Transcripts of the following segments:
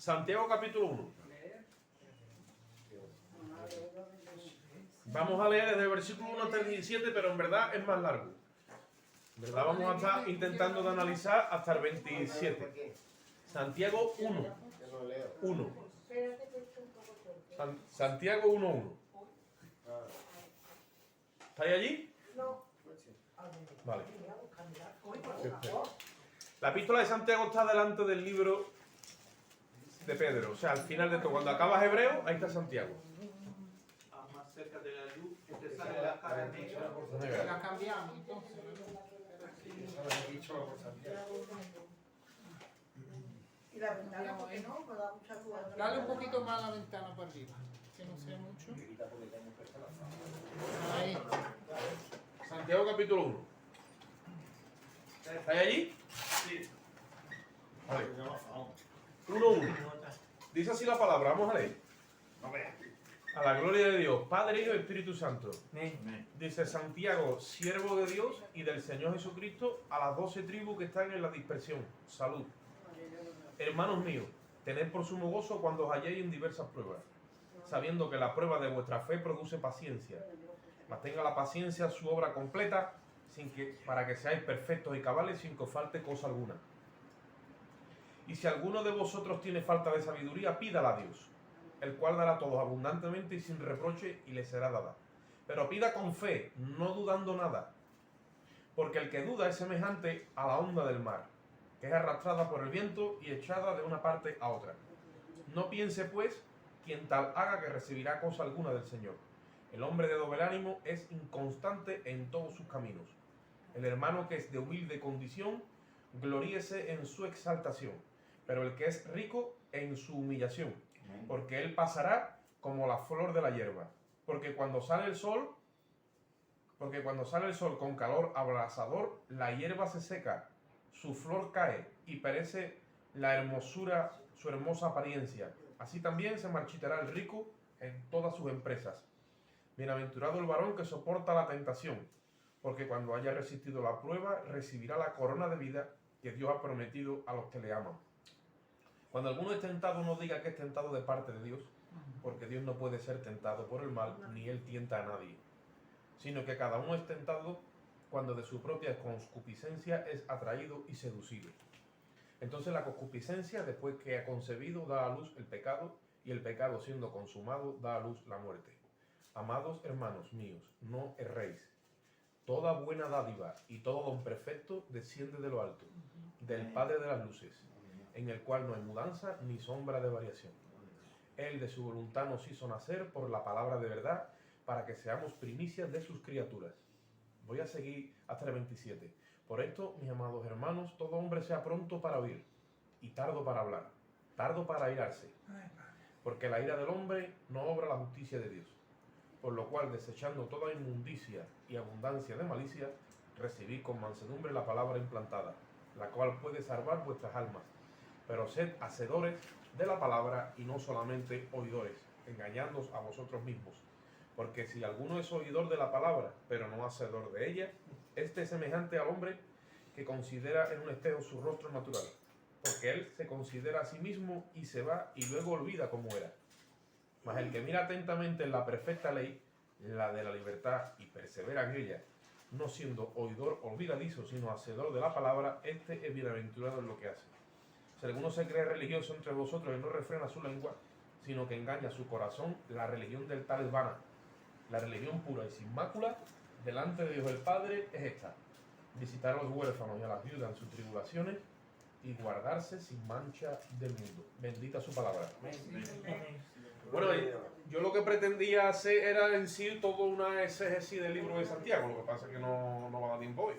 Santiago capítulo 1. Vamos a leer desde el versículo 1 hasta el 17, pero en verdad es más largo. En verdad vamos a estar intentando de analizar hasta el 27. Santiago 1. 1. Santiago 1.1. ¿Estáis allí? No. Vale. La epístola de Santiago está delante del libro de Pedro. O sea, al final de todo. Cuando acabas Hebreo, ahí está Santiago. Más cerca de la luz, que te sale la cara negra. La cambiamos entonces. Y la ventana, porque no, me da mucha luz. Dale un poquito más a la ventana para arriba, que no sea mucho. Ahí. Santiago capítulo 1. ¿Estáis allí? Sí. Vale. 1.1. Dice así la palabra, vamos a leer. A la gloria de Dios, Padre, Hijo y Espíritu Santo. Dice Santiago, siervo de Dios y del Señor Jesucristo, a las 12 tribus que están en la dispersión. Salud. Hermanos míos, tened por sumo gozo cuando os halléis en diversas pruebas, sabiendo que la prueba de vuestra fe produce paciencia. Mas tenga la paciencia su obra completa, para que seáis perfectos y cabales sin que os falte cosa alguna. Y si alguno de vosotros tiene falta de sabiduría, pídala a Dios, el cual dará a todos abundantemente y sin reproche, y le será dada. Pero pida con fe, no dudando nada, porque el que duda es semejante a la onda del mar, que es arrastrada por el viento y echada de una parte a otra. No piense, pues, quien tal haga que recibirá cosa alguna del Señor. El hombre de doble ánimo es inconstante en todos sus caminos. El hermano que es de humilde condición, gloríese en su exaltación, pero el que es rico en su humillación, porque él pasará como la flor de la hierba. Porque cuando sale el sol con calor abrasador, la hierba se seca, su flor cae y perece su hermosa apariencia. Así también se marchitará el rico en todas sus empresas. Bienaventurado el varón que soporta la tentación, porque cuando haya resistido la prueba, recibirá la corona de vida que Dios ha prometido a los que le aman. Cuando alguno es tentado, no diga que es tentado de parte de Dios, porque Dios no puede ser tentado por el mal, ni él tienta a nadie, sino que cada uno es tentado cuando de su propia concupiscencia es atraído y seducido. Entonces la concupiscencia, después que ha concebido, da a luz el pecado, y el pecado, siendo consumado, da a luz la muerte. Amados hermanos míos, no erréis. Toda buena dádiva y todo don perfecto desciende de lo alto, del Padre de las luces, en el cual no hay mudanza ni sombra de variación. Él de su voluntad nos hizo nacer por la palabra de verdad, para que seamos primicias de sus criaturas. Voy a seguir hasta el 27. Por esto, mis amados hermanos, todo hombre sea pronto para oír y tardo para hablar, tardo para airarse, porque la ira del hombre no obra la justicia de Dios. Por lo cual, desechando toda inmundicia y abundancia de malicia, recibid con mansedumbre la palabra implantada, la cual puede salvar vuestras almas. Pero sed hacedores de la palabra y no solamente oidores, engañándoos a vosotros mismos. Porque si alguno es oidor de la palabra, pero no hacedor de ella, este es semejante al hombre que considera en un espejo su rostro natural, porque él se considera a sí mismo y se va y luego olvida cómo era. Mas el que mira atentamente en la perfecta ley, la de la libertad, y persevera en ella, no siendo oidor olvidadizo, sino hacedor de la palabra, este es bienaventurado en lo que hace. Si alguno se cree religioso entre vosotros y no refrena su lengua, sino que engaña su corazón, la religión del tal es vana. La religión pura y sin mácula, delante de Dios el Padre, es esta: visitar a los huérfanos y a las viudas en sus tribulaciones, y guardarse sin mancha del mundo. Bendita su palabra. Bueno, yo lo que pretendía hacer era en sí toda una exégesis del libro de Santiago, lo que pasa es que no va a dar tiempo hoy.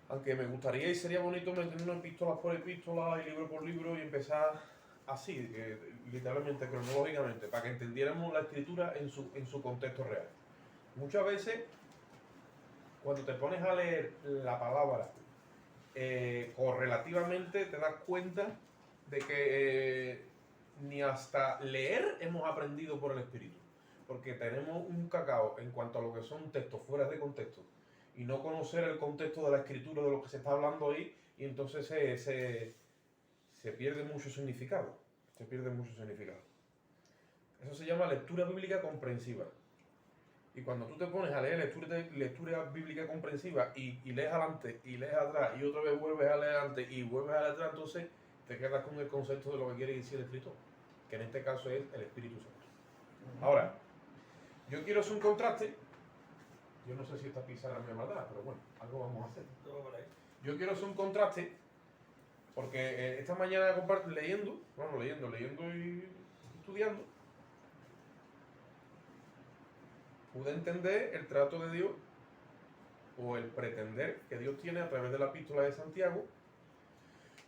Aunque me gustaría y sería bonito meternos epístola por epístola y libro por libro y empezar así, literalmente, cronológicamente, para que entendiéramos la escritura en su contexto real. Muchas veces, cuando te pones a leer la palabra correlativamente, te das cuenta de que ni hasta leer hemos aprendido por el Espíritu, porque tenemos un cacao en cuanto a lo que son textos fuera de contexto y no conocer el contexto de la escritura de lo que se está hablando ahí, y entonces se se pierde mucho significado. Se pierde mucho significado. Eso se llama lectura bíblica comprensiva. Y cuando tú te pones a leer lectura bíblica comprensiva y lees adelante y lees atrás y otra vez vuelves a leer adelante y vuelves a leer atrás, entonces te quedas con el concepto de lo que quiere decir el escritor, que en este caso es el Espíritu Santo. Ahora, yo quiero hacer un contraste. Yo no sé si esta pizarra me maldad, pero bueno, algo vamos a hacer. Yo quiero hacer un contraste porque esta mañana leyendo y estudiando, pude entender el trato de Dios o el pretender que Dios tiene a través de la epístola de Santiago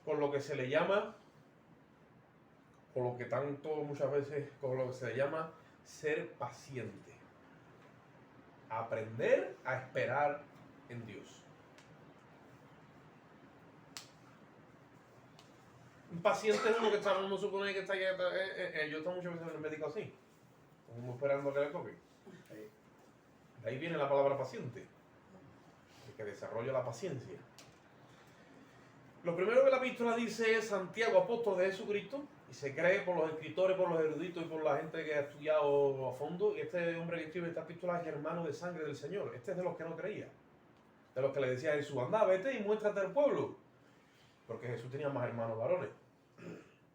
con lo que se le llama, con lo que muchas veces, con lo que se le llama ser paciente. Aprender a esperar en Dios. Un paciente es uno que está, no supone que está yo estoy muchas veces en el médico así, como esperando que le toque. De ahí viene la palabra paciente, el que desarrolla la paciencia. Lo primero que la epístola dice es Santiago, apóstol de Jesucristo, y se cree por los escritores, por los eruditos y por la gente que ha estudiado a fondo, y este hombre que escribe esta epístola es hermano de sangre del Señor. Este es de los que no creía, de los que le decía a Jesús, anda, vete y muéstrate al pueblo, porque Jesús tenía más hermanos varones.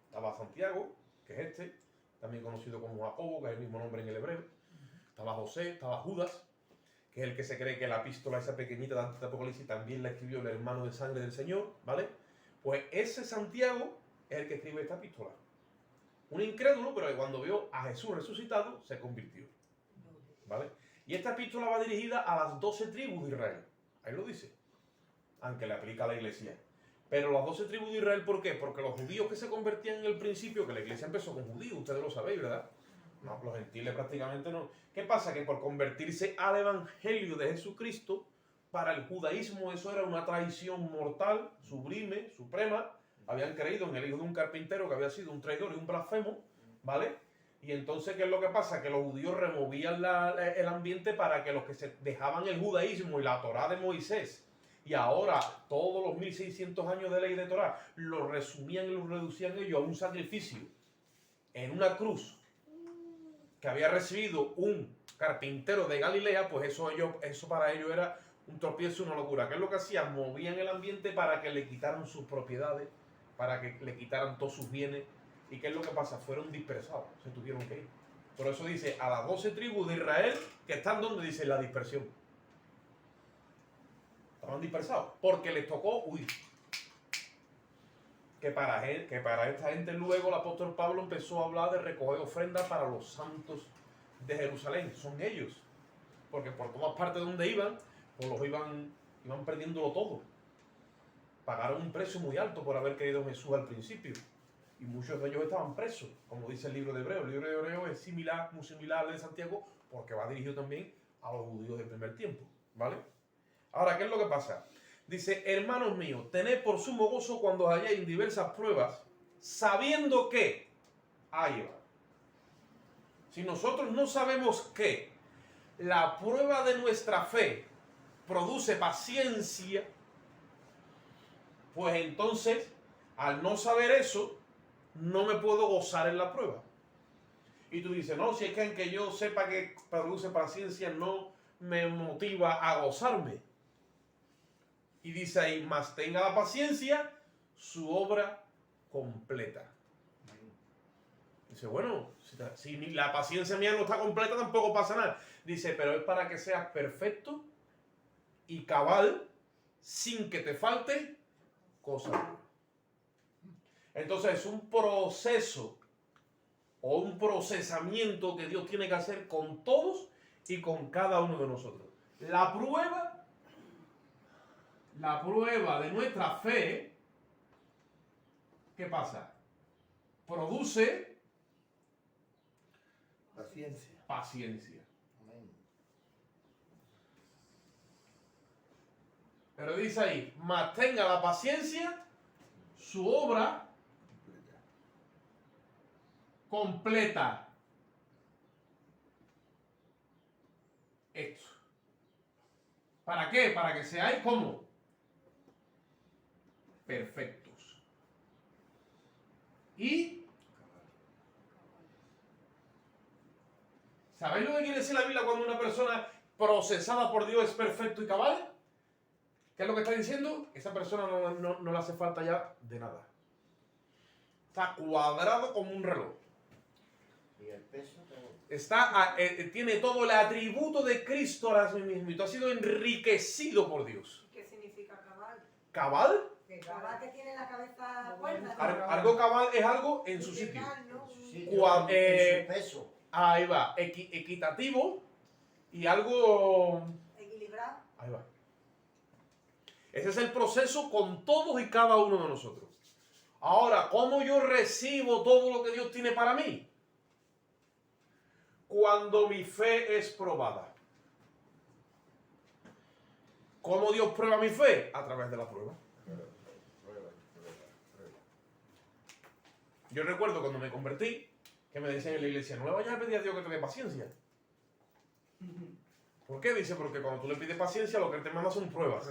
Estaba Santiago, que es este, también conocido como Jacobo, que es el mismo nombre en el hebreo. Estaba José, estaba Judas, que es el que se cree que la epístola esa pequeñita de antes de Apocalipsis también la escribió el hermano de sangre del Señor, ¿vale? Pues ese Santiago es el que escribe esta epístola. Un incrédulo, pero que cuando vio a Jesús resucitado, se convirtió, ¿vale? Y esta epístola va dirigida a las 12 tribus de Israel. Ahí lo dice, aunque le aplica a la iglesia. Pero las 12 tribus de Israel, ¿por qué? Porque los judíos que se convertían en el principio, que la iglesia empezó con judíos, ustedes lo sabéis, ¿verdad? No, los gentiles prácticamente no. ¿Qué pasa? Que por convertirse al evangelio de Jesucristo, para el judaísmo eso era una traición mortal, sublime, suprema. Habían creído en el hijo de un carpintero que había sido un traidor y un blasfemo, ¿vale? Y entonces, ¿qué es lo que pasa? Que los judíos removían el ambiente para que los que se dejaban el judaísmo y la Torá de Moisés, y ahora todos los 1600 años de ley de Torá, lo resumían y lo reducían ellos a un sacrificio en una cruz que había recibido un carpintero de Galilea, pues eso para ellos era un tropiezo, una locura. ¿Qué es lo que hacían? Movían el ambiente para que le quitaran sus propiedades, para que le quitaran todos sus bienes. ¿Y qué es lo que pasa? Fueron dispersados, se tuvieron que ir. Por eso dice, a las 12 tribus de Israel, que están donde dice la dispersión. Estaban dispersados, porque les tocó huir. Que para esta gente luego el apóstol Pablo empezó a hablar de recoger ofrendas para los santos de Jerusalén. Son ellos. Porque por todas partes donde iban, pues los iban perdiéndolo todo. Pagaron un precio muy alto por haber creído en Jesús al principio. Y muchos de ellos estaban presos, como dice el libro de Hebreo. El libro de Hebreo es muy similar al de Santiago, porque va dirigido también a los judíos del primer tiempo. ¿Vale? Ahora, ¿qué es lo que pasa? Dice, hermanos míos, tened por sumo gozo cuando os halléis en diversas pruebas, sabiendo que, ahí va. Si nosotros no sabemos que la prueba de nuestra fe produce paciencia, pues entonces, al no saber eso, no me puedo gozar en la prueba. Y tú dices, no, si es que en que yo sepa que produce paciencia no me motiva a gozarme. Y dice ahí, más tenga la paciencia, su obra completa. Dice, bueno, si la paciencia mía no está completa, tampoco pasa nada. Dice, pero es para que seas perfecto y cabal, sin que te falte cosa alguna. Entonces es un proceso o un procesamiento que Dios tiene que hacer con todos y con cada uno de nosotros. La prueba de nuestra fe, ¿qué pasa? Produce paciencia. Amén. Pero dice ahí, más tenga la paciencia, su obra completa. Esto. ¿Para qué? Para que seáis como perfectos. y... ¿Sabéis lo que quiere decir la Biblia cuando una persona procesada por Dios es perfecto y cabal? ¿Qué es lo que está diciendo? Esa persona no le hace falta ya de nada. Está cuadrado como un reloj. Y el peso también. Tiene todo el atributo de Cristo ahora mismo. Y tú has sido enriquecido por Dios. ¿Qué significa cabal? ¿Cabal? Cabal que tiene la cabeza cuerda. Algo cabal es algo en su sitio. Legal, ¿no? Sí, Cua- en su peso. Ahí va. Equitativo y algo... Equilibrado. Ahí va. Ese es el proceso con todos y cada uno de nosotros. Ahora, ¿cómo yo recibo todo lo que Dios tiene para mí? Cuando mi fe es probada. ¿Cómo Dios prueba mi fe? A través de la prueba. Yo recuerdo cuando me convertí, que me decían en la iglesia, no le vayas a pedir a Dios que te dé paciencia. ¿Por qué? Dice, porque cuando tú le pides paciencia, lo que Él te manda son pruebas.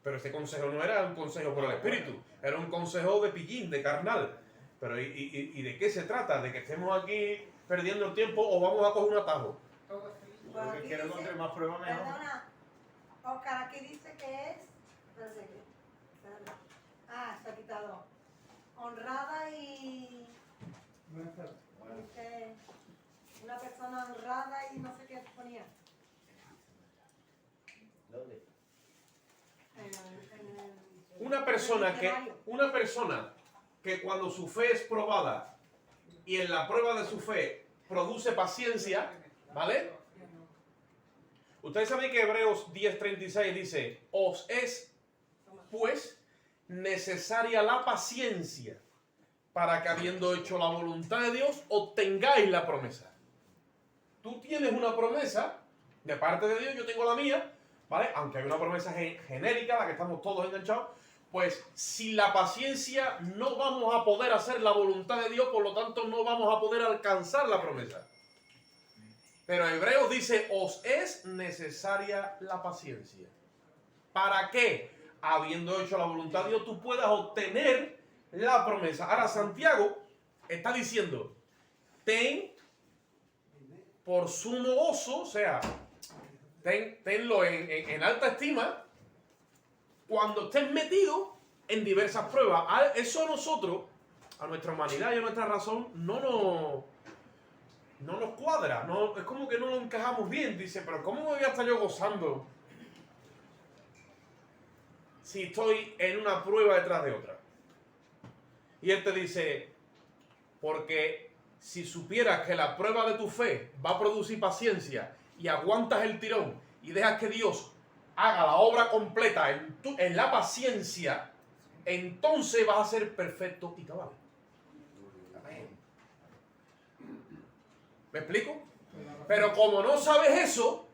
Pero este consejo no era un consejo por el Espíritu, era un consejo de pillín, de carnal. Pero ¿y de qué se trata? ¿De que estemos aquí perdiendo el tiempo o vamos a coger un atajo? Pues aquí Quiero dice- encontrar más pruebas mejor. Perdona, Oscar, aquí dice que es. Espérate. Se ha quitado. Honrada y. Dice, una persona honrada y no sé qué ponía. ¿Dónde? Una persona que cuando su fe es probada y en la prueba de su fe produce paciencia, ¿vale? Ustedes saben que Hebreos 10:36 dice, os es pues necesaria la paciencia para que habiendo hecho la voluntad de Dios obtengáis la promesa. Tú tienes una promesa de parte de Dios, yo tengo la mía, ¿vale? Aunque hay una promesa genérica, la que estamos todos enganchados, pues sin la paciencia no vamos a poder hacer la voluntad de Dios, por lo tanto no vamos a poder alcanzar la promesa. Pero Hebreos dice, os es necesaria la paciencia. ¿Para qué? Habiendo hecho la voluntad de Dios, tú puedas obtener la promesa. Ahora Santiago está diciendo, ten por sumo gozo, o sea, tenlo en alta estima cuando estés metido en diversas pruebas. Eso a nosotros, a nuestra humanidad y a nuestra razón, no nos cuadra. Es como que no lo encajamos bien. Dice, pero ¿cómo me voy a estar yo gozando si estoy en una prueba detrás de otra? Y él te dice, porque si supieras que la prueba de tu fe va a producir paciencia y aguantas el tirón y dejas que Dios haga la obra completa en la paciencia, entonces vas a ser perfecto y cabal. ¿Me explico? Pero como no sabes eso,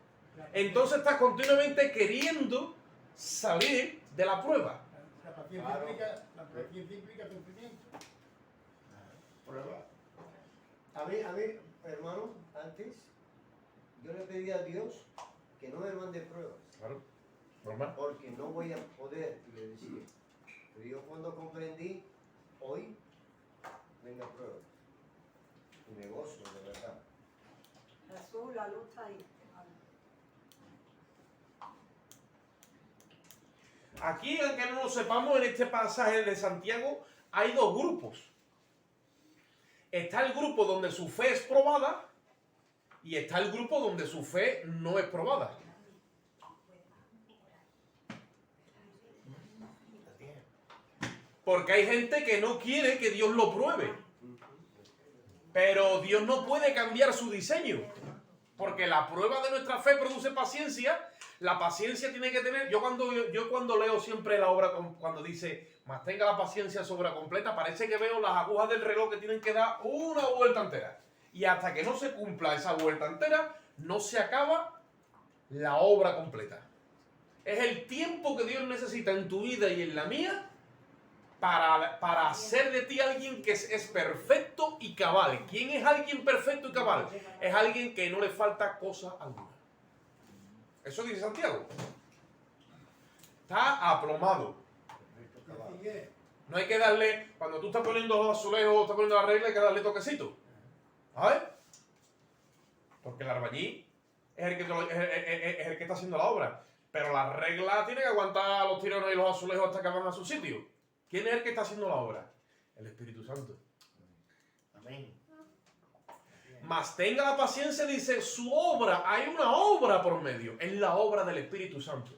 entonces estás continuamente queriendo salir de la prueba. La paciencia implica sufrimiento. Prueba. A mí, hermano, antes yo le pedí a Dios que no me mande pruebas. Claro, normal. Porque no voy a poder, y le decía. Pero yo cuando comprendí, hoy, venga prueba. Y me gozo, de verdad. Jesús, la luz está ahí. Aquí, aunque no lo sepamos, en este pasaje de Santiago hay dos grupos. Está el grupo donde su fe es probada y está el grupo donde su fe no es probada. Porque hay gente que no quiere que Dios lo pruebe. Pero Dios no puede cambiar su diseño. Porque la prueba de nuestra fe produce paciencia. La paciencia tiene que tener... Yo cuando leo siempre la obra, cuando dice, más tenga la paciencia sobra completa, parece que veo las agujas del reloj que tienen que dar una vuelta entera. Y hasta que no se cumpla esa vuelta entera, no se acaba la obra completa. Es el tiempo que Dios necesita en tu vida y en la mía para hacer de ti alguien que es perfecto y cabal. ¿Quién es alguien perfecto y cabal? Es alguien que no le falta cosa alguna. Eso dice Santiago. Está aplomado. No hay que darle, cuando tú estás poniendo los azulejos, estás poniendo la regla, hay que darle toquecito. ¿Sabes? Porque el albañil es el que está haciendo la obra. Pero la regla tiene que aguantar los tirones y los azulejos hasta que van a su sitio. ¿Quién es el que está haciendo la obra? El Espíritu Santo. Amén. Mas tenga la paciencia, dice, su obra, hay una obra por medio, es la obra del Espíritu Santo.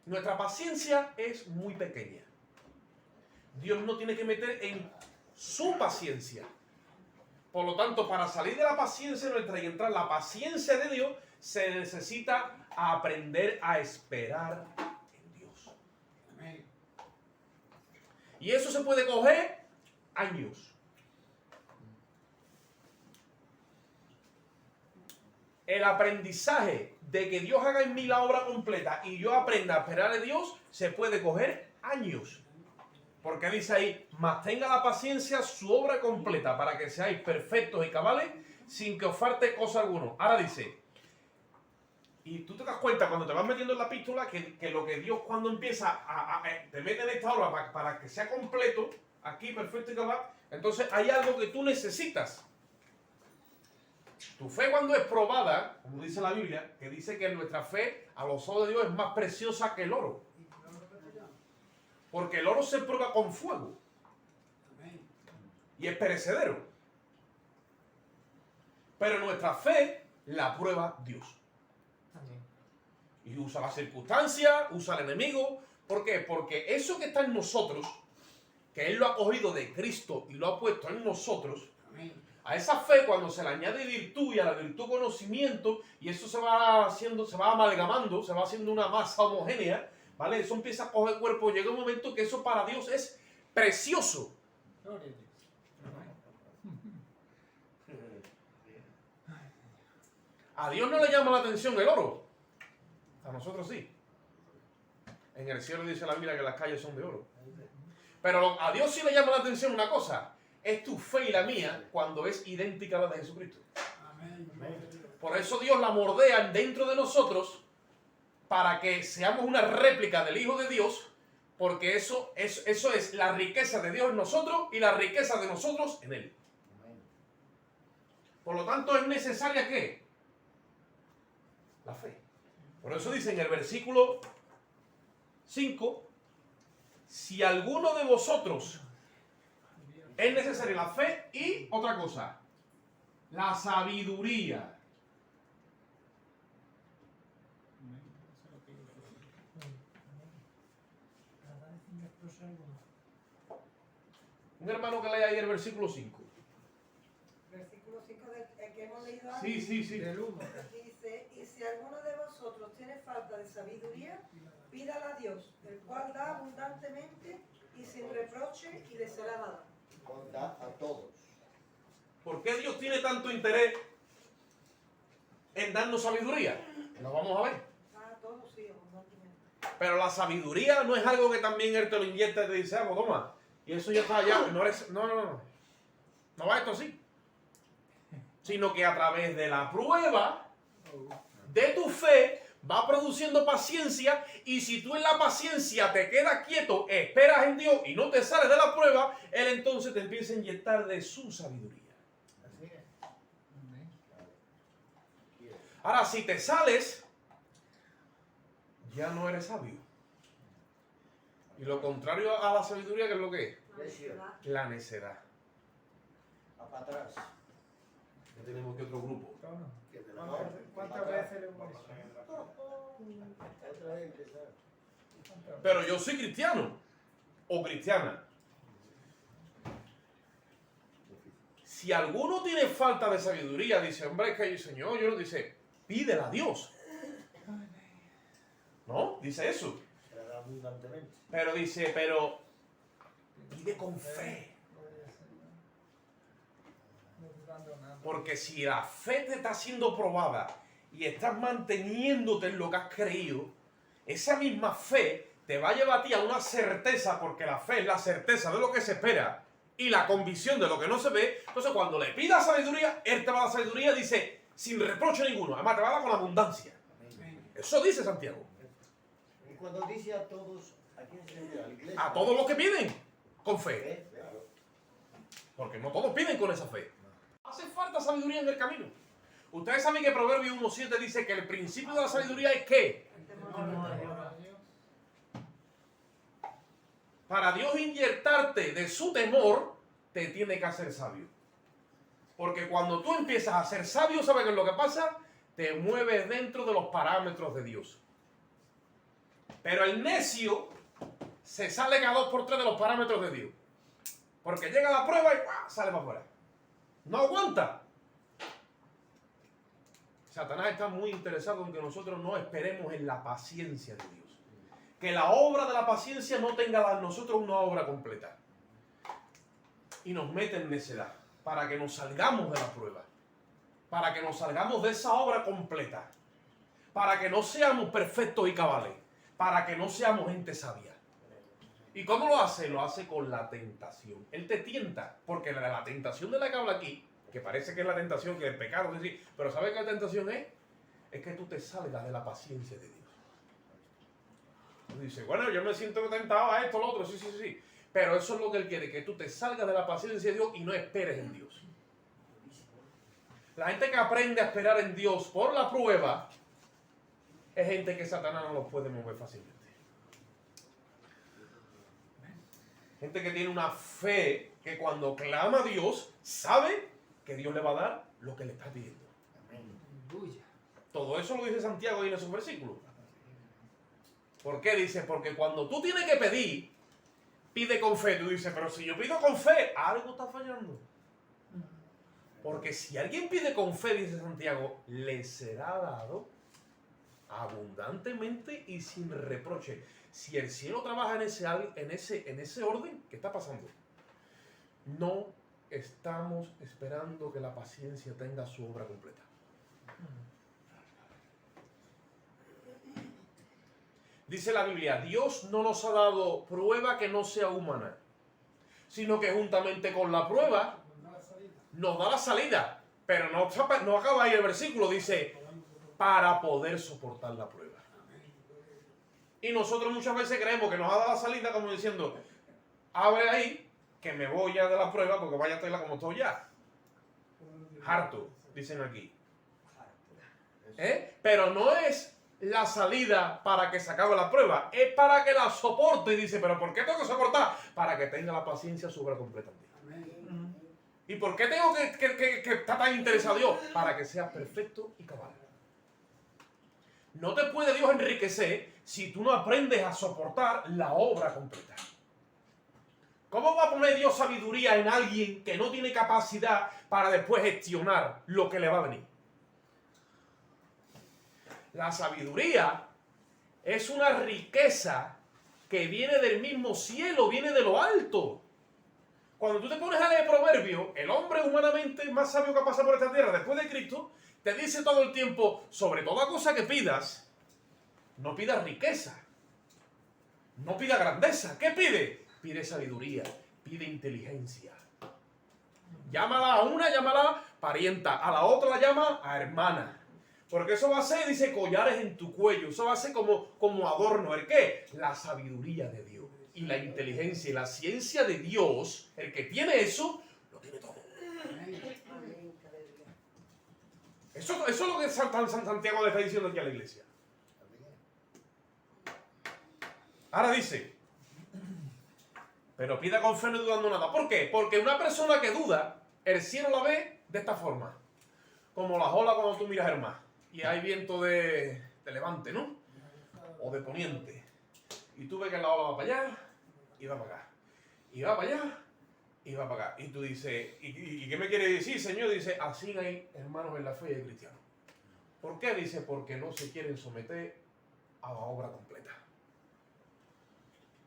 Nuestra paciencia es muy pequeña. Dios no tiene que meter en su paciencia. Por lo tanto, para salir de la paciencia nuestra y entrar en la paciencia de Dios, se necesita aprender a esperar en Dios. Y eso se puede coger años. El aprendizaje de que Dios haga en mí la obra completa y yo aprenda a esperar a Dios se puede coger años. Porque dice ahí, mas tenga la paciencia su obra completa para que seáis perfectos y cabales sin que os falte cosa alguna. Ahora dice, y tú te das cuenta cuando te vas metiendo en la epístola que lo que Dios cuando empieza te mete en esta obra para que sea completo, aquí perfecto y cabal, entonces hay algo que tú necesitas. Tu fe cuando es probada, como dice la Biblia, que dice que nuestra fe a los ojos de Dios es más preciosa que el oro. Porque el oro se prueba con fuego. Y es perecedero. Pero nuestra fe la prueba Dios. Y usa las circunstancias, usa el enemigo. ¿Por qué? Porque eso que está en nosotros, que Él lo ha cogido de Cristo y lo ha puesto en nosotros, a esa fe cuando se le añade virtud y a la virtud conocimiento, y eso se va haciendo, se va amalgamando, se va haciendo una masa homogénea, ¿vale? Eso empieza a coger cuerpo, llega un momento que eso para Dios es precioso. A Dios no le llama la atención el oro, a nosotros sí. En el cielo dice la Biblia que las calles son de oro. Pero a Dios sí le llama la atención una cosa, es tu fe y la mía cuando es idéntica a la de Jesucristo. Por eso Dios la mordea dentro de nosotros para que seamos una réplica del Hijo de Dios, porque eso es la riqueza de Dios en nosotros y la riqueza de nosotros en Él. Por lo tanto, es necesaria ¿qué? La fe. Por eso dice en el versículo 5, si alguno de vosotros es necesaria la fe y otra cosa, la sabiduría. Un hermano que lea ahí el versículo 5. Versículo 5 del que hemos leído antes. Sí. Dice, y si alguno de vosotros tiene falta de sabiduría, pídala a Dios, el cual da abundantemente y sin reproche y le será dada. Da a todos. ¿Por qué Dios tiene tanto interés en darnos sabiduría? Lo vamos a ver. A todos sí, abundantemente. Pero la sabiduría no es algo que también Él te lo inyecta y te dice, pues toma, y eso ya está allá. No va esto así. Sino que a través de la prueba de tu fe va produciendo paciencia, y si tú en la paciencia te quedas quieto, esperas en Dios y no te sales de la prueba, Él entonces te empieza a inyectar de su sabiduría. Ahora, si te sales, ya no eres sabio. Y lo contrario a la sabiduría, ¿qué es lo que es? La necedad. Va para atrás. Ya tenemos que otro grupo. ¿Cuántas veces le hemos dicho? Otra vez empezar. Pero yo soy cristiano o cristiana. Si alguno tiene falta de sabiduría, dice, hombre, es que el Señor, yo no dice, pídela a Dios. ¿No? Dice eso. Abundantemente. Pero dice, pide con fe. Porque si la fe te está siendo probada y estás manteniéndote en lo que has creído, esa misma fe te va a llevar a ti a una certeza, porque la fe es la certeza de lo que se espera y la convicción de lo que no se ve. Entonces cuando le pidas sabiduría, Él te va a dar sabiduría, dice, sin reproche ninguno. Además te va a dar con abundancia. Eso dice Santiago. Y cuando dice a todos, ¿a quién se refiere? ¿A la iglesia? A todos los que piden. con fe. Claro. Porque no todos piden con esa fe. Hace falta sabiduría en el camino. Ustedes saben que Proverbio 1.7 dice que el principio de la sabiduría es ¿qué? El temor de Dios. Para Dios inyectarte de su temor, te tiene que hacer sabio. Porque cuando tú empiezas a ser sabio, ¿sabes qué es lo que pasa? Te mueves dentro de los parámetros de Dios. Pero el necio se sale cada 2 por 3 de los parámetros de Dios. Porque llega la prueba y ¡guau! Sale para afuera. No aguanta. Satanás está muy interesado en que nosotros no esperemos en la paciencia de Dios. Que la obra de la paciencia no tenga en nosotros una obra completa. Y nos mete en necedad para que nos salgamos de la prueba. Para que nos salgamos de esa obra completa. Para que no seamos perfectos y cabales. Para que no seamos gente sabia. ¿Y cómo lo hace? Lo hace con la tentación. Él te tienta, porque la tentación de la que habla aquí, que parece que es la tentación, que es el pecado, es decir, pero ¿sabes qué la tentación es? Es que tú te salgas de la paciencia de Dios. Tú dices, bueno, yo me siento tentado a esto, lo otro, sí. Pero eso es lo que Él quiere, que tú te salgas de la paciencia de Dios y no esperes en Dios. La gente que aprende a esperar en Dios por la prueba, es gente que Satanás no los puede mover fácilmente. Gente que tiene una fe que cuando clama a Dios, sabe que Dios le va a dar lo que le está pidiendo. Todo eso lo dice Santiago ahí en esos versículos. ¿Por qué? Dice, porque cuando tú tienes que pedir, pide con fe. Tú dices, pero si yo pido con fe, algo está fallando. Porque si alguien pide con fe, dice Santiago, le será dado abundantemente y sin reproche. Si el cielo trabaja en ese orden, ¿qué está pasando? No estamos esperando que la paciencia tenga su obra completa. Dice la Biblia, Dios no nos ha dado prueba que no sea humana, sino que juntamente con la prueba nos da la salida. Pero no acaba ahí el versículo, dice, para poder soportar la prueba. Y nosotros muchas veces creemos que nos ha dado la salida como diciendo, abre ahí, que me voy ya de la prueba porque vaya a tela como estoy ya. Harto, dicen aquí. Pero no es la salida para que se acabe la prueba, es para que la soporte. Y dice, pero ¿por qué tengo que soportar? Para que tenga la paciencia sobre completa. ¿Y por qué tengo que estar tan interesado Dios? Para que sea perfecto y cabal. No te puede Dios enriquecer si tú no aprendes a soportar la obra completa. ¿Cómo va a poner Dios sabiduría en alguien que no tiene capacidad para después gestionar lo que le va a venir? La sabiduría es una riqueza que viene del mismo cielo, viene de lo alto. Cuando tú te pones a leer Proverbios, el hombre humanamente más sabio que ha pasado por esta tierra después de Cristo, te dice todo el tiempo, sobre toda cosa que pidas, no pidas riqueza, no pidas grandeza. ¿Qué pide? Pide sabiduría, pide inteligencia. Llámala a una, llámala parienta, a la otra la llama a hermana. Porque eso va a ser, dice, collares en tu cuello. Eso va a ser como adorno. ¿El qué? La sabiduría de Dios. Y la inteligencia y la ciencia de Dios, el que tiene eso, lo tiene todo. Eso es lo que Santiago le está diciendo aquí a la iglesia. Ahora dice, pero pida con fe no dudando nada. ¿Por qué? Porque una persona que duda, el cielo la ve de esta forma. Como las olas cuando tú miras el mar. Y hay viento de levante, ¿no? O de poniente. Y tú ves que la ola va para allá y va para acá. Y va para allá y va para acá. Y tú dices, ¿y qué me quiere decir, Señor? Dice, así hay hermanos en la fe de cristianos. ¿Por qué? Dice, porque no se quieren someter a la obra completa.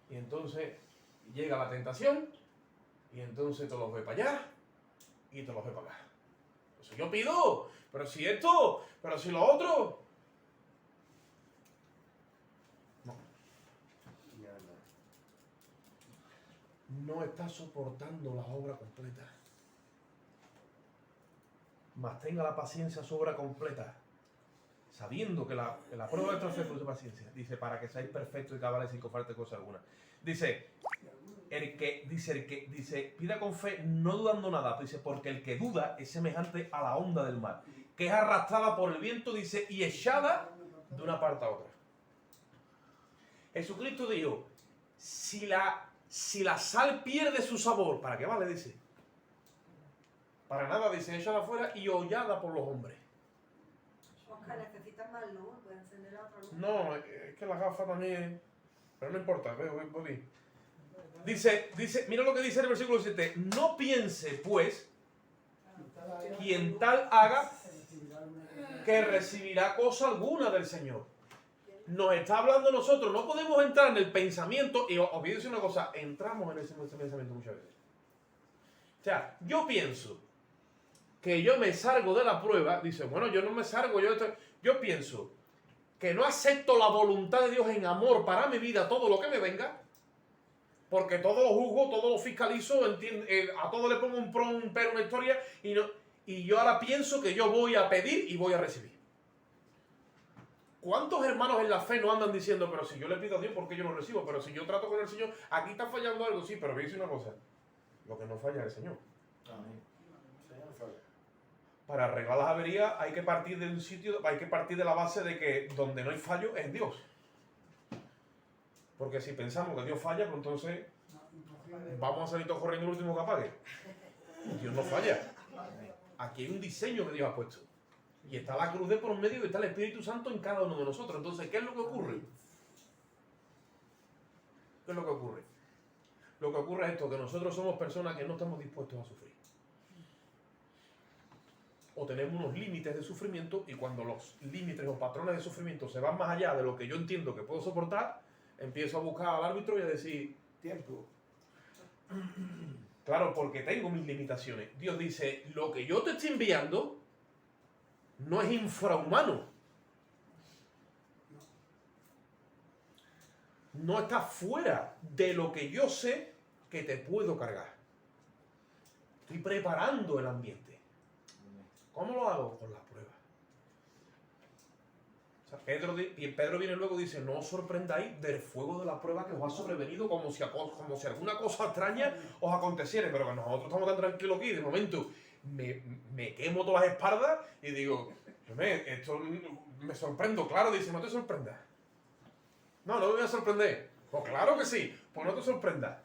Y entonces llega la tentación y entonces te los ve para allá y te los ve para acá. Entonces yo pido, pero si esto, pero si lo otro. No está soportando la obra completa. Mas tenga la paciencia su obra completa, sabiendo que la prueba de nuestra fe produce paciencia. Dice, para que seáis perfectos y cabales sin que falte cosa alguna. Dice, dice, pida con fe, no dudando nada. Dice, porque el que duda es semejante a la onda del mar, que es arrastrada por el viento, dice, y echada de una parte a otra. Jesucristo dijo, si la sal pierde su sabor, ¿para qué vale? Dice. Para nada, dice, echada afuera y hollada por los hombres. Oscar, necesitas más luz, puedes encender la otra luz. No, es que la gafa también... Pero no importa, voy bien. Dice, mira lo que dice el versículo 7. No piense, pues, quien tal haga, que recibirá cosa alguna del Señor. Nos está hablando nosotros, no podemos entrar en el pensamiento, y os voy a decir una cosa, entramos en ese pensamiento muchas veces. O sea, yo pienso que yo me salgo de la prueba, dice, bueno, yo no me salgo, yo pienso que no acepto la voluntad de Dios en amor para mi vida, todo lo que me venga, porque todo lo juzgo, todo lo fiscalizo, a todo le pongo un pro, un pero, una historia, y yo ahora pienso que yo voy a pedir y voy a recibir. ¿Cuántos hermanos en la fe no andan diciendo, pero si yo le pido a Dios, ¿por qué yo no recibo? Pero si yo trato con el Señor, aquí está fallando algo, sí, pero voy a decir una cosa, lo que no falla es el Señor. Para arreglar las averías hay que partir de un sitio, hay que partir de la base de que donde no hay fallo es Dios. Porque si pensamos que Dios falla, pues entonces vamos a salir todos corriendo el último que apague. Dios no falla. Aquí hay un diseño que Dios ha puesto. Y está la cruz de por medio y está el Espíritu Santo en cada uno de nosotros. Entonces, ¿qué es lo que ocurre? ¿Qué es lo que ocurre? Lo que ocurre es esto, que nosotros somos personas que no estamos dispuestos a sufrir. O tenemos unos límites de sufrimiento, y cuando los límites o patrones de sufrimiento se van más allá de lo que yo entiendo que puedo soportar, empiezo a buscar al árbitro y a decir, tiempo. Claro, porque tengo mis limitaciones. Dios dice, lo que yo te estoy enviando no es infrahumano. No está fuera de lo que yo sé que te puedo cargar. Estoy preparando el ambiente. ¿Cómo lo hago? Con las pruebas. O sea, Pedro viene luego y dice, no os sorprendáis del fuego de la prueba que os ha sobrevenido como si alguna cosa extraña os aconteciera. Pero que nosotros estamos tan tranquilos aquí, de momento me quemo todas las espaldas y digo, esto me sorprendo. Claro, dice, no te sorprendas. No me voy a sorprender. Pues claro que sí, pues no te sorprendas.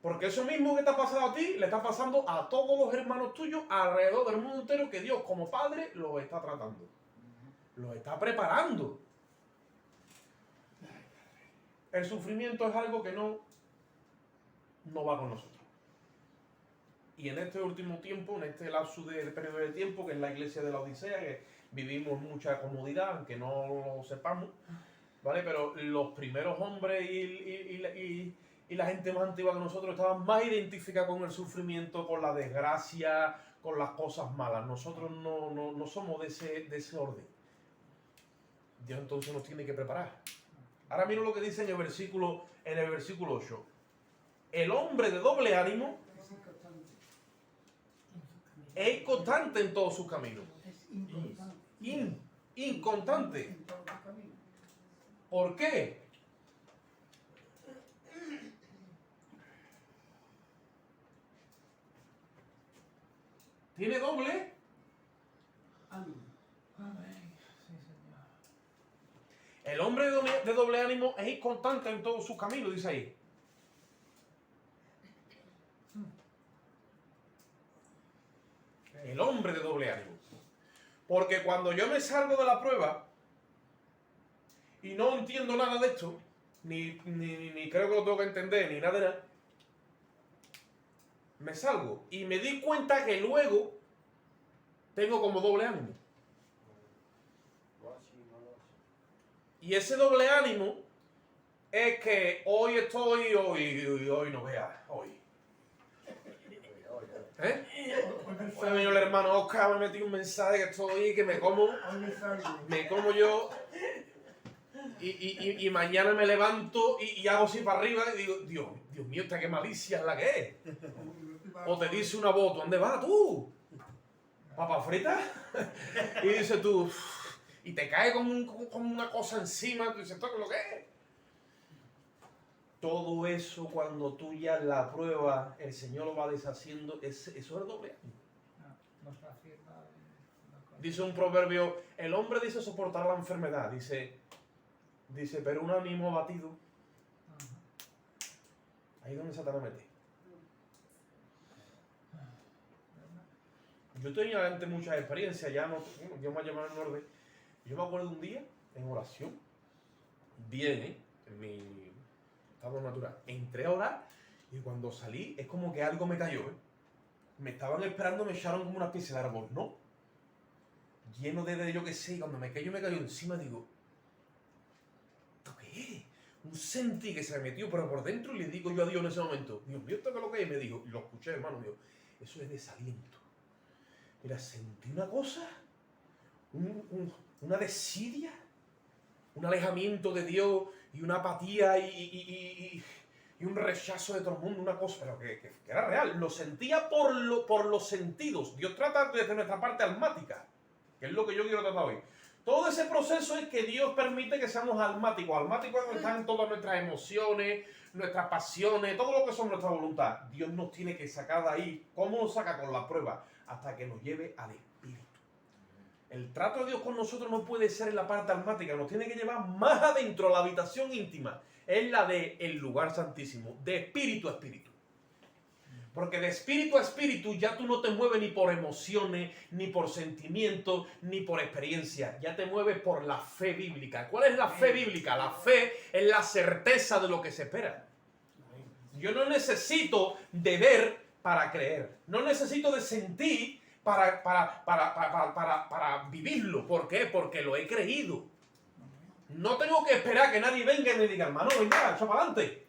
Porque eso mismo que te ha pasado a ti, le está pasando a todos los hermanos tuyos alrededor del mundo entero, que Dios como Padre los está tratando. Los está preparando. El sufrimiento es algo que no va con nosotros. Y en este último tiempo, en este lapso de periodo de tiempo, que es la iglesia de la Odisea, que vivimos mucha comodidad, aunque no lo sepamos, ¿vale? Pero los primeros hombres y la gente más antigua que nosotros estaban más identificados con el sufrimiento, con la desgracia, con las cosas malas. Nosotros no somos de ese orden. Dios entonces nos tiene que preparar. Ahora mira lo que dice en el versículo 8. El hombre de doble ánimo es inconstante en todos sus caminos. Inconstante. ¿Por qué? ¿Tiene doble? El hombre de doble ánimo es inconstante en todos sus caminos, dice ahí. El hombre de doble ánimo. Porque cuando yo me salgo de la prueba y no entiendo nada de esto, ni creo que lo tengo que entender, ni nada de nada, me salgo y me di cuenta que luego tengo como doble ánimo. Y ese doble ánimo es que hoy estoy, hoy no veas, hoy. Hoy vino el hermano Oscar, me metí un mensaje que estoy, que me como yo, y mañana me levanto y hago así para arriba y digo, Dios mío, esta qué malicia es la que es. O te dice una voz, ¿dónde vas tú? ¿Papa frita? Y dices tú, y te cae como una cosa encima, tú dices, ¿esto qué es lo que es? todo eso cuando tú ya la pruebas, el Señor lo va deshaciendo, eso es el doble ánimo. No es fácil, Dice un proverbio, el hombre dice soportar la enfermedad, dice, pero un ánimo abatido, ahí es donde Satanás mete. Yo tenía antes muchas experiencias, ya no, Dios me ha llamado en orden. Yo me acuerdo un día, en oración, bien, en mi estado natural, entré a orar y cuando salí es como que algo me cayó, me estaban esperando, me echaron como una especie de árbol, ¿no? Lleno de yo qué sé, y cuando me cayó encima, digo, ¿esto qué es? Un sentí que se me metió pero por dentro y le digo yo a Dios en ese momento, Dios mío, ¿esto qué es lo que es? Y me dijo, y lo escuché, hermano, digo, eso es desaliento. Mira, sentí una cosa, una desidia, un alejamiento de Dios y una apatía y un rechazo de todo el mundo, una cosa, pero que era real. Lo sentía por los sentidos. Dios trata desde nuestra parte almática, que es lo que yo quiero tratar hoy. Todo ese proceso es que Dios permite que seamos almáticos. Almáticos están todas nuestras emociones, nuestras pasiones, todo lo que son nuestra voluntad. Dios nos tiene que sacar de ahí. ¿Cómo nos saca? Con la prueba, hasta que nos lleve al Espíritu. El trato de Dios con nosotros no puede ser en la parte almática, nos tiene que llevar más adentro, a la habitación íntima. Es la del lugar santísimo, de espíritu a espíritu. Porque de espíritu a espíritu ya tú no te mueves ni por emociones, ni por sentimientos, ni por experiencia. Ya te mueves por la fe bíblica. ¿Cuál es la fe bíblica? La fe es la certeza de lo que se espera. Yo no necesito de ver para creer. No necesito de sentir para vivirlo. ¿Por qué? Porque lo he creído. No tengo que esperar que nadie venga y me diga, hermano, venga, echa para adelante.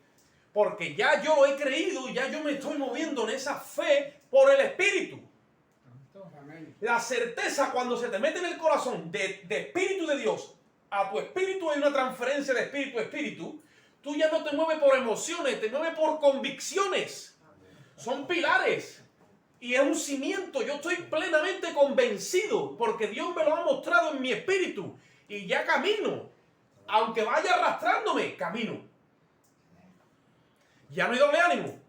Porque ya yo lo he creído y ya yo me estoy moviendo en esa fe por el Espíritu. La certeza cuando se te mete en el corazón de Espíritu de Dios a tu espíritu, hay una transferencia de espíritu a espíritu. Tú ya no te mueves por emociones, te mueves por convicciones. Son pilares. Y es un cimiento. Yo estoy plenamente convencido porque Dios me lo ha mostrado en mi espíritu. Y ya camino. Aunque vaya arrastrándome, camino. Ya no hay doble ánimo.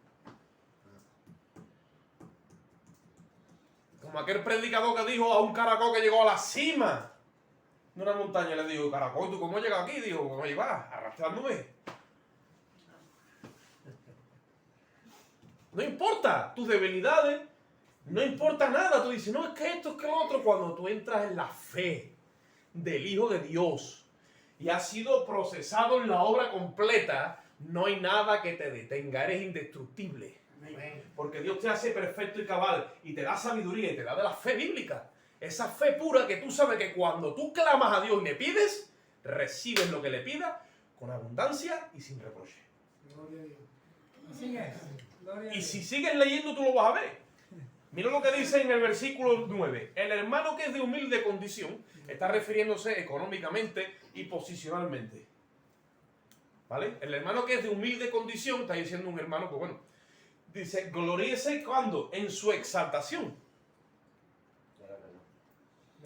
Como aquel predicador que dijo a un caracol que llegó a la cima de una montaña. Le digo, caracol, ¿tú cómo has llegado aquí? Digo, ¿cómo llevas? Arrastrándome. No importa tus debilidades. No importa nada. Tú dices, no, es que esto, es que lo otro. Cuando tú entras en la fe del Hijo de Dios y has sido procesado en la obra completa, no hay nada que te detenga, eres indestructible. Porque Dios te hace perfecto y cabal y te da sabiduría y te da de la fe bíblica. Esa fe pura que tú sabes que cuando tú clamas a Dios y le pides, recibes lo que le pidas con abundancia y sin reproche. Y si sigues leyendo tú lo vas a ver. Mira lo que dice en el versículo 9. El hermano que es de humilde condición está refiriéndose económicamente y posicionalmente. ¿Vale? El hermano que es de humilde condición está diciendo un hermano que, bueno, dice, gloríese cuando en su exaltación.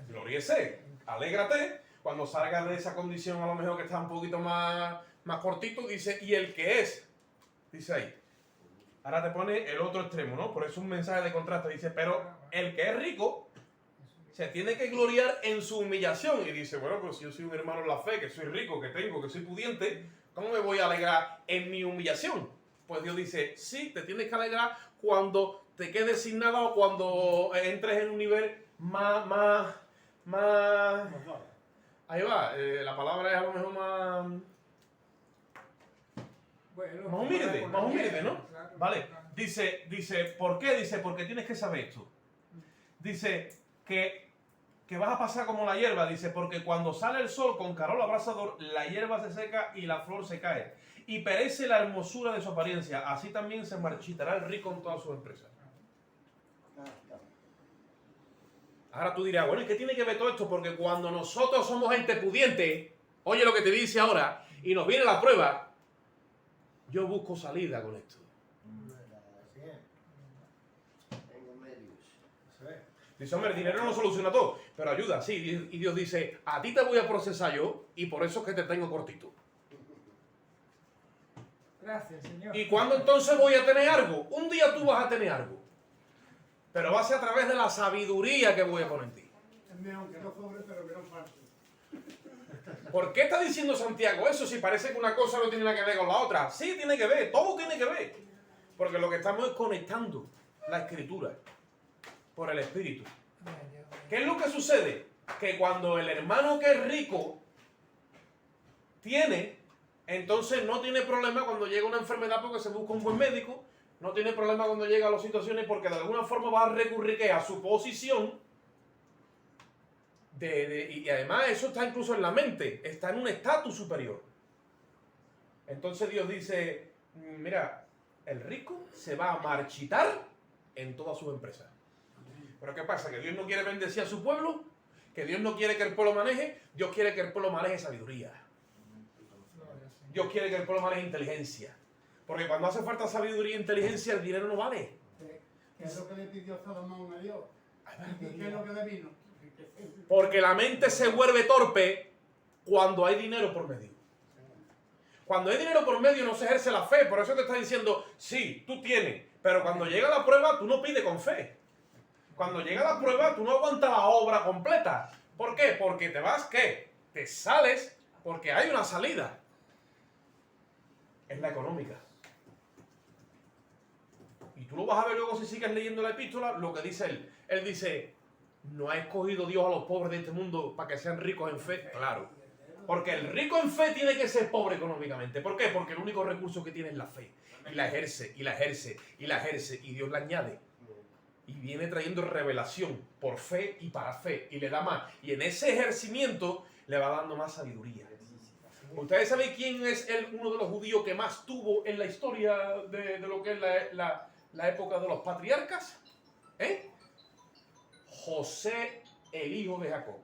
Gloríese, alégrate cuando salgas de esa condición, a lo mejor que está un poquito más cortito, dice, y el que es, dice ahí. Ahora te pone el otro extremo, ¿no? Por eso un mensaje de contraste, dice, pero el que es rico se tiene que gloriar en su humillación. Y dice, bueno, pues si yo soy un hermano en la fe, que soy rico, que tengo, que soy pudiente, ¿cómo me voy a alegrar en mi humillación? Pues Dios dice, sí, te tienes que alegrar cuando te quedes sin nada o cuando entres en un nivel más ahí va, la palabra es a lo mejor más humilde, ¿no? Vale, dice, ¿por qué? Dice, porque tienes que saber esto. Dice que vas a pasar como la hierba, dice, porque cuando sale el sol con calor abrasador, la hierba se seca y la flor se cae. Y perece la hermosura de su apariencia. Así también se marchitará el rico en todas sus empresas. Ahora tú dirás, bueno, ¿y qué tiene que ver todo esto? Porque cuando nosotros somos gente pudiente, oye lo que te dice ahora, y nos viene la prueba, yo busco salida con esto. Dice, hombre, el dinero no soluciona todo, pero ayuda, sí. Y Dios dice, a ti te voy a procesar yo, y por eso es que te tengo cortito. Gracias, Señor. ¿Y cuándo entonces voy a tener algo? Un día tú vas a tener algo. Pero va a ser a través de la sabiduría que voy a poner en ti. Es mejor que no sobre, pero que no falte. ¿Por qué está diciendo Santiago eso si parece que una cosa no tiene nada que ver con la otra? Sí, tiene que ver, todo tiene que ver. Porque lo que estamos es conectando la escritura por el Espíritu. ¿Qué es lo que sucede? Que cuando el hermano que es rico tiene, entonces no tiene problema cuando llega una enfermedad porque se busca un buen médico, no tiene problema cuando llega a las situaciones porque de alguna forma va a recurrir ¿qué? A su posición y además eso está incluso en la mente, está en un estatus superior. Entonces Dios dice, mira, el rico se va a marchitar en todas sus empresas. Pero ¿qué pasa? ¿Que Dios no quiere bendecir a su pueblo? ¿Que Dios no quiere que el pueblo maneje? Dios quiere que el pueblo maneje sabiduría. Dios quiere que el pueblo maneje inteligencia. Porque cuando hace falta sabiduría e inteligencia, el dinero no vale. ¿Qué es lo que le pidió Salomón a Dios? ¿Y qué es lo que le vino? Porque la mente se vuelve torpe cuando hay dinero por medio. Cuando hay dinero por medio no se ejerce la fe. Por eso te está diciendo, sí, tú tienes. Pero cuando llega la prueba, tú no pides con fe. Cuando llega la prueba, tú no aguantas la obra completa. ¿Por qué? Porque te vas, ¿qué? Te sales porque hay una salida. Es la económica. Y tú lo vas a ver luego si sigues leyendo la epístola, lo que dice él. Él dice, ¿no ha escogido Dios a los pobres de este mundo para que sean ricos en fe? Claro. Porque el rico en fe tiene que ser pobre económicamente. ¿Por qué? Porque el único recurso que tiene es la fe. Y la ejerce, y la ejerce, y la ejerce, y Dios la añade. Y viene trayendo revelación por fe y para fe. Y le da más. Y en ese ejercimiento le va dando más sabiduría. ¿Ustedes saben quién es uno de los judíos que más tuvo en la historia de lo que es la época de los patriarcas? José, el hijo de Jacob.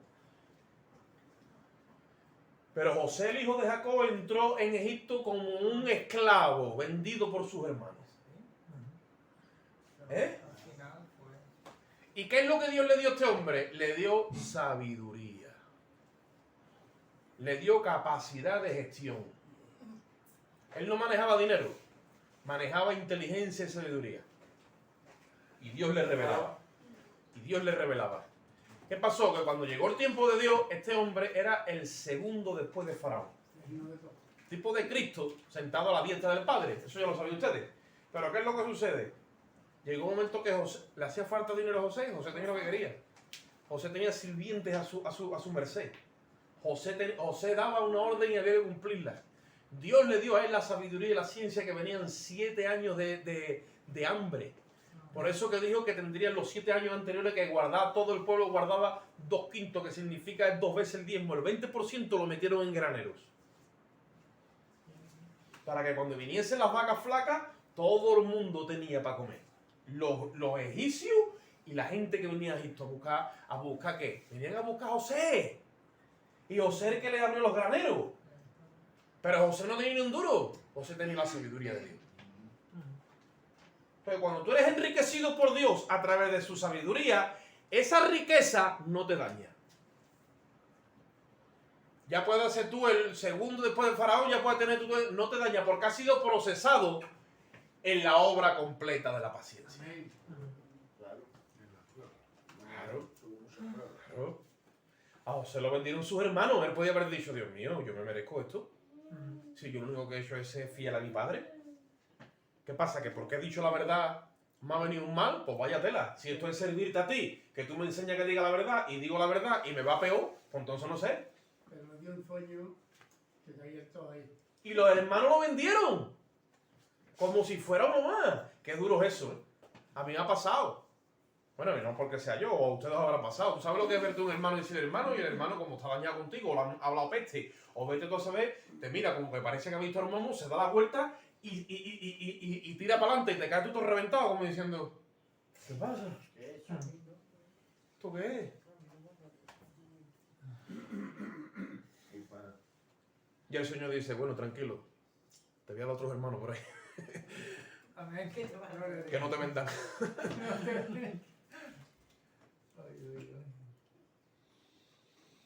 Pero José, el hijo de Jacob, entró en Egipto como un esclavo vendido por sus hermanos. ¿Y qué es lo que Dios le dio a este hombre? Le dio sabiduría. Le dio capacidad de gestión. Él no manejaba dinero, manejaba inteligencia y sabiduría. Y Dios le revelaba. Y Dios le revelaba. ¿Qué pasó? Que cuando llegó el tiempo de Dios, este hombre era el segundo después de Faraón. Tipo de Cristo sentado a la diestra del Padre. Eso ya lo sabían ustedes. Pero ¿qué es lo que sucede? Llegó un momento que le hacía falta dinero a José. José tenía lo que quería. José tenía sirvientes a su merced. José daba una orden y había que cumplirla. Dios le dio a él la sabiduría y la ciencia que venían 7 años de hambre. Por eso que dijo que tendrían los 7 años anteriores que guardar, todo el pueblo guardaba 2/5, que significa 2 veces el diezmo. El 20% lo metieron en graneros. Para que cuando viniesen las vacas flacas, todo el mundo tenía para comer. Los egipcios y la gente que venía a Egipto a buscar ¿qué? Venían a buscar a José. Y José es el que le abrió los graneros. Pero José no tenía ni un duro. José tenía la sabiduría de Dios. Pero cuando tú eres enriquecido por Dios a través de su sabiduría, esa riqueza no te daña. Ya puedes ser tú el segundo después del faraón, ya puedes tener tú, no te daña porque has sido procesado en la obra completa de la paciencia. Claro. A José lo vendieron sus hermanos. Él podía haber dicho, Dios mío, yo me merezco esto. Si yo lo único que he hecho es ser fiel a mi padre. ¿Qué pasa? ¿Que porque he dicho la verdad me ha venido un mal? Pues vaya tela. Si esto es servirte a ti, que tú me enseñas que diga la verdad y digo la verdad y me va peor, pues entonces no sé. Pero me dio un sueño que caía todo ahí. Y los hermanos lo vendieron. Como si fuera uno más. Qué duro es eso, ¿eh? A mí me ha pasado. Bueno, y no porque sea yo, o a ustedes os habrá pasado. ¿Tú sabes lo que es verte un hermano y decir hermano? Y el hermano, como está dañado contigo, o le han hablado peste, o vete tú a saber, te mira como que parece que ha visto al momo, se da la vuelta y tira para adelante y te caes tú todo reventado, como diciendo, ¿qué pasa? ¿Esto qué es? Y el Señor dice, bueno, tranquilo, te voy a dar otros hermanos por ahí. Amén. Que no te vendan.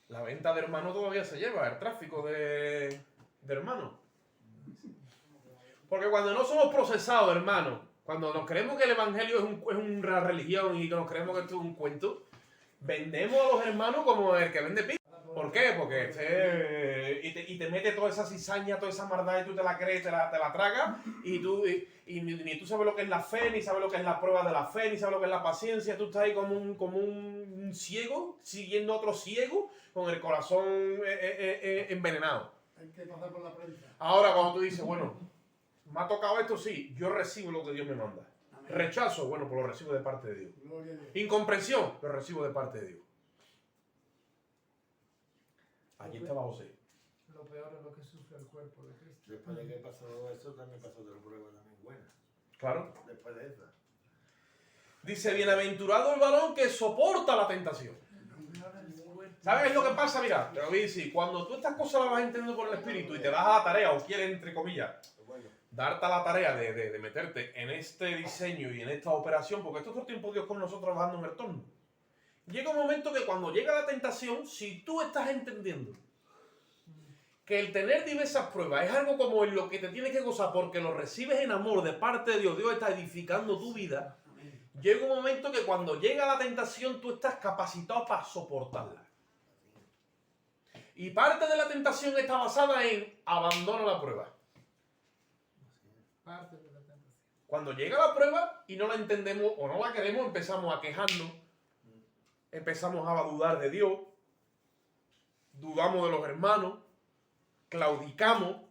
La venta de hermanos todavía se lleva, el tráfico de hermanos. Porque cuando no somos procesados, hermano, cuando nos creemos que el evangelio es una religión y que nos creemos que esto es un cuento, vendemos a los hermanos como el que vende pizza. ¿Por qué? Porque y te mete toda esa cizaña, toda esa maldad y tú te la crees, te la tragas y ni tú sabes lo que es la fe, ni sabes lo que es la prueba de la fe, ni sabes lo que es la paciencia. Tú estás ahí como un ciego, siguiendo a otro ciego con el corazón envenenado. Hay que pasar por la prensa. Ahora cuando tú dices, bueno, me ha tocado esto, sí, yo recibo lo que Dios me manda. Amén. Rechazo, bueno, pues lo recibo de parte de Dios. Gloria a Dios. Incomprensión, lo recibo de parte de Dios. Allí estaba José. Lo peor es lo que sufre el cuerpo de Cristo. Después de que pasó eso, también pasó otra prueba también buena. Claro. Después de esa. Dice, bienaventurado el varón que soporta la tentación. ¿Sabes lo que pasa? Mira, te lo voy a decir. Cuando tú estas cosas las vas entendiendo por el Espíritu y te das a la tarea, o quieres, entre comillas, Bueno, darte a la tarea de meterte en este diseño y en esta operación, porque esto es todo el tiempo Dios con nosotros trabajando en el torno. Llega un momento que cuando llega la tentación, si tú estás entendiendo que el tener diversas pruebas es algo como en lo que te tienes que gozar porque lo recibes en amor de parte de Dios, Dios está edificando tu vida, llega un momento que cuando llega la tentación tú estás capacitado para soportarla. Y parte de la tentación está basada en abandona la prueba. Parte de la tentación. Cuando llega la prueba y no la entendemos o no la queremos, empezamos a quejarnos, empezamos a dudar de Dios, dudamos de los hermanos, claudicamos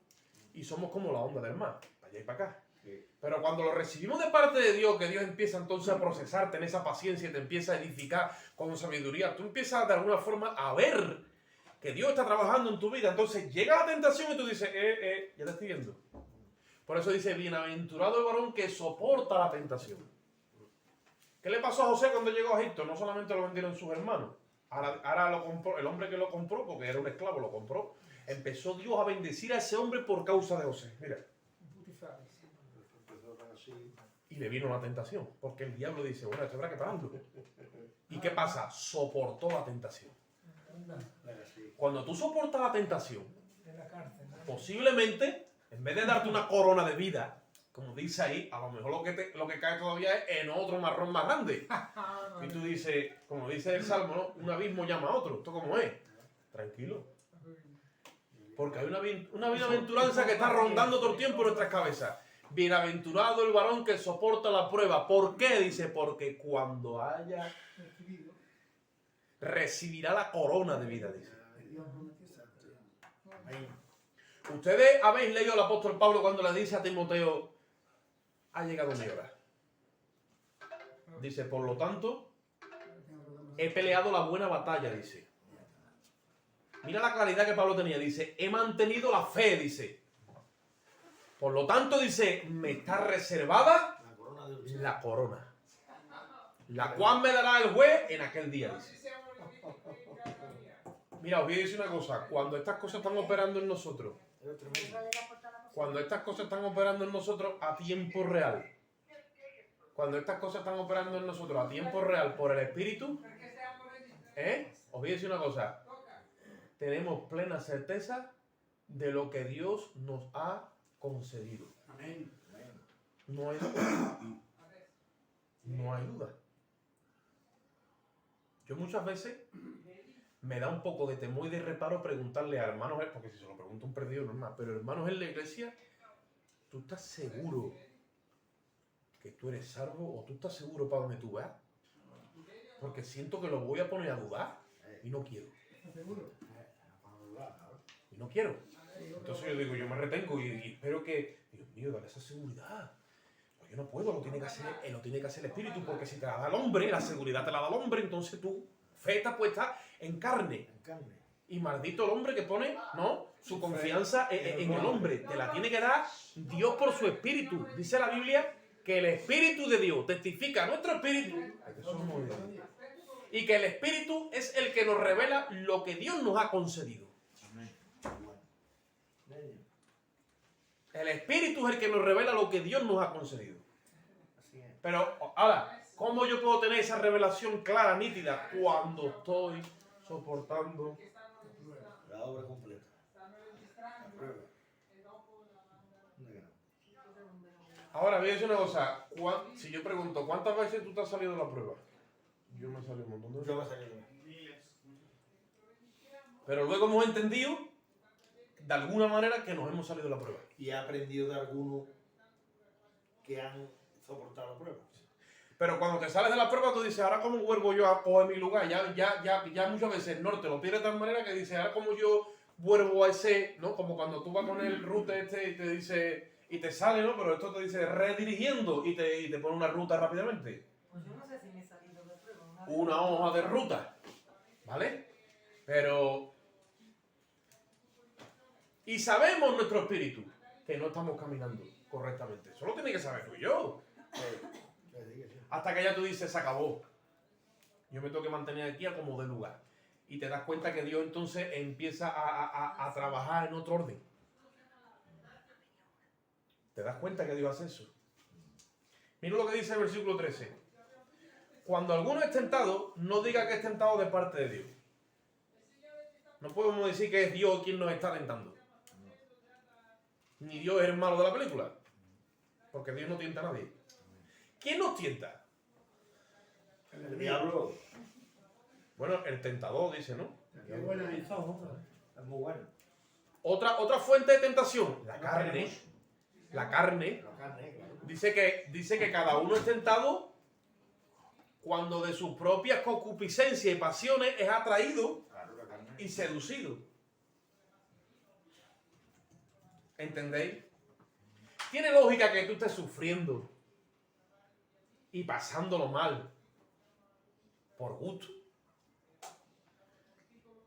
y somos como la onda del mar, para allá y para acá. sí. Pero cuando lo recibimos de parte de Dios, que Dios empieza entonces a procesarte en esa paciencia y te empieza a edificar con sabiduría, tú empiezas de alguna forma a ver que Dios está trabajando en tu vida. Entonces llega la tentación y tú dices, ya te estoy viendo. Por eso dice, bienaventurado el varón que soporta la tentación. ¿Qué le pasó a José cuando llegó a Egipto? No solamente lo vendieron sus hermanos. Ahora lo compró, el hombre que lo compró, porque era un esclavo, lo compró. Empezó Dios a bendecir a ese hombre por causa de José. Mira. Putifar. Empezó así. Y le vino la tentación. Porque el diablo dice, bueno, esto habrá que pararlo. ¿Y qué pasa? Soportó la tentación. Así. Cuando tú soportas la tentación, En la cárcel. ¿no? posiblemente, en vez de darte una corona de vida, como dice ahí, a lo mejor lo que cae todavía es en otro marrón más grande. Y tú dices, como dice el Salmo, ¿no? Un abismo llama a otro. ¿Esto cómo es? Tranquilo. Porque hay una bienaventuranza que está rondando todo el tiempo en nuestras cabezas. Bienaventurado el varón que soporta la prueba. ¿Por qué? Dice, porque cuando haya, recibirá la corona de vida, dice. Amén. Ustedes habéis leído al apóstol Pablo cuando le dice a Timoteo, ha llegado mi hora. Dice, por lo tanto, he peleado la buena batalla, dice. Mira la claridad que Pablo tenía, dice, he mantenido la fe, dice. Por lo tanto, dice, me está reservada La corona de Luciano. la corona, la cual me dará el juez en aquel día, dice. Mira, os voy a decir una cosa, cuando estas cosas están operando en nosotros, Era tremendo. cuando estas cosas están operando en nosotros a tiempo real, cuando estas cosas están operando en nosotros a tiempo real por el Espíritu, os voy a decir una cosa, tenemos plena certeza de lo que Dios nos ha concedido. Amén. No hay duda. No hay duda. Yo muchas veces me da un poco de temor y de reparo preguntarle a hermanos, porque si se lo pregunta un perdido normal, pero hermanos en la iglesia, ¿tú estás seguro que tú eres salvo o tú estás seguro para donde tú vas? Porque siento que lo voy a poner a dudar y no quiero. ¿Seguro? Y no quiero. Entonces yo digo, yo me retengo y espero que, Dios mío, dale esa seguridad. Pues yo no puedo, lo tiene que hacer el Espíritu, porque si te la da el hombre, la seguridad te la da el hombre, entonces tu fe está puesta en carne. En carne. Y maldito el hombre que pone, ¿no?, su confianza en el hombre. Te la tiene que dar Dios por su Espíritu. Dice la Biblia que el Espíritu de Dios testifica a nuestro Espíritu que somos de Dios. Y que el Espíritu es el que nos revela lo que Dios nos ha concedido. Amén. Bueno. El Espíritu es el que nos revela lo que Dios nos ha concedido. Así es. Pero, ahora, ¿cómo yo puedo tener esa revelación clara, nítida, cuando estoy soportando? La obra completa. La prueba. Ahora, voy a decir una cosa. Si yo pregunto, ¿cuántas veces tú te has salido de la prueba? Yo me he salido un montón de veces. Yo voy a salir de Miles. Pero luego hemos entendido, de alguna manera, que nos hemos salido de la prueba. Y he aprendido de algunos que han soportado la prueba. Pero cuando te sales de la prueba, tú dices, ahora cómo vuelvo yo a coger mi lugar. Ya muchas veces el norte lo pierde de tal manera que dices, ahora cómo yo vuelvo a ese, ¿no? Como cuando tú vas con el route este y te dice, y te sale, ¿no? Pero esto te dice redirigiendo y te pone una ruta rápidamente. Pues yo no sé si me he salido de prueba. Una hoja de ruta, ¿vale? Pero... Y sabemos nuestro espíritu que no estamos caminando correctamente. Eso lo tiene que saber tú y yo. Hasta que ya tú dices, se acabó. Yo me tengo que mantener aquí a como de lugar. Y te das cuenta que Dios entonces empieza a trabajar en otro orden. ¿Te das cuenta que Dios hace eso? Mira lo que dice el versículo 13. Cuando alguno es tentado, no diga que es tentado de parte de Dios. No podemos decir que es Dios quien nos está tentando. Ni Dios es el malo de la película. Porque Dios no tienta a nadie. ¿Quién nos tienta? El diablo Bueno, el tentador dice, ¿no? Qué buena eso. es muy bueno. Otra fuente de tentación, la carne. La carne. La carne, claro. Dice que cada uno es tentado cuando de sus propias concupiscencias y pasiones es atraído Claro, la carne. y seducido. ¿Entendéis? Tiene lógica que tú estés sufriendo y pasándolo mal por gusto.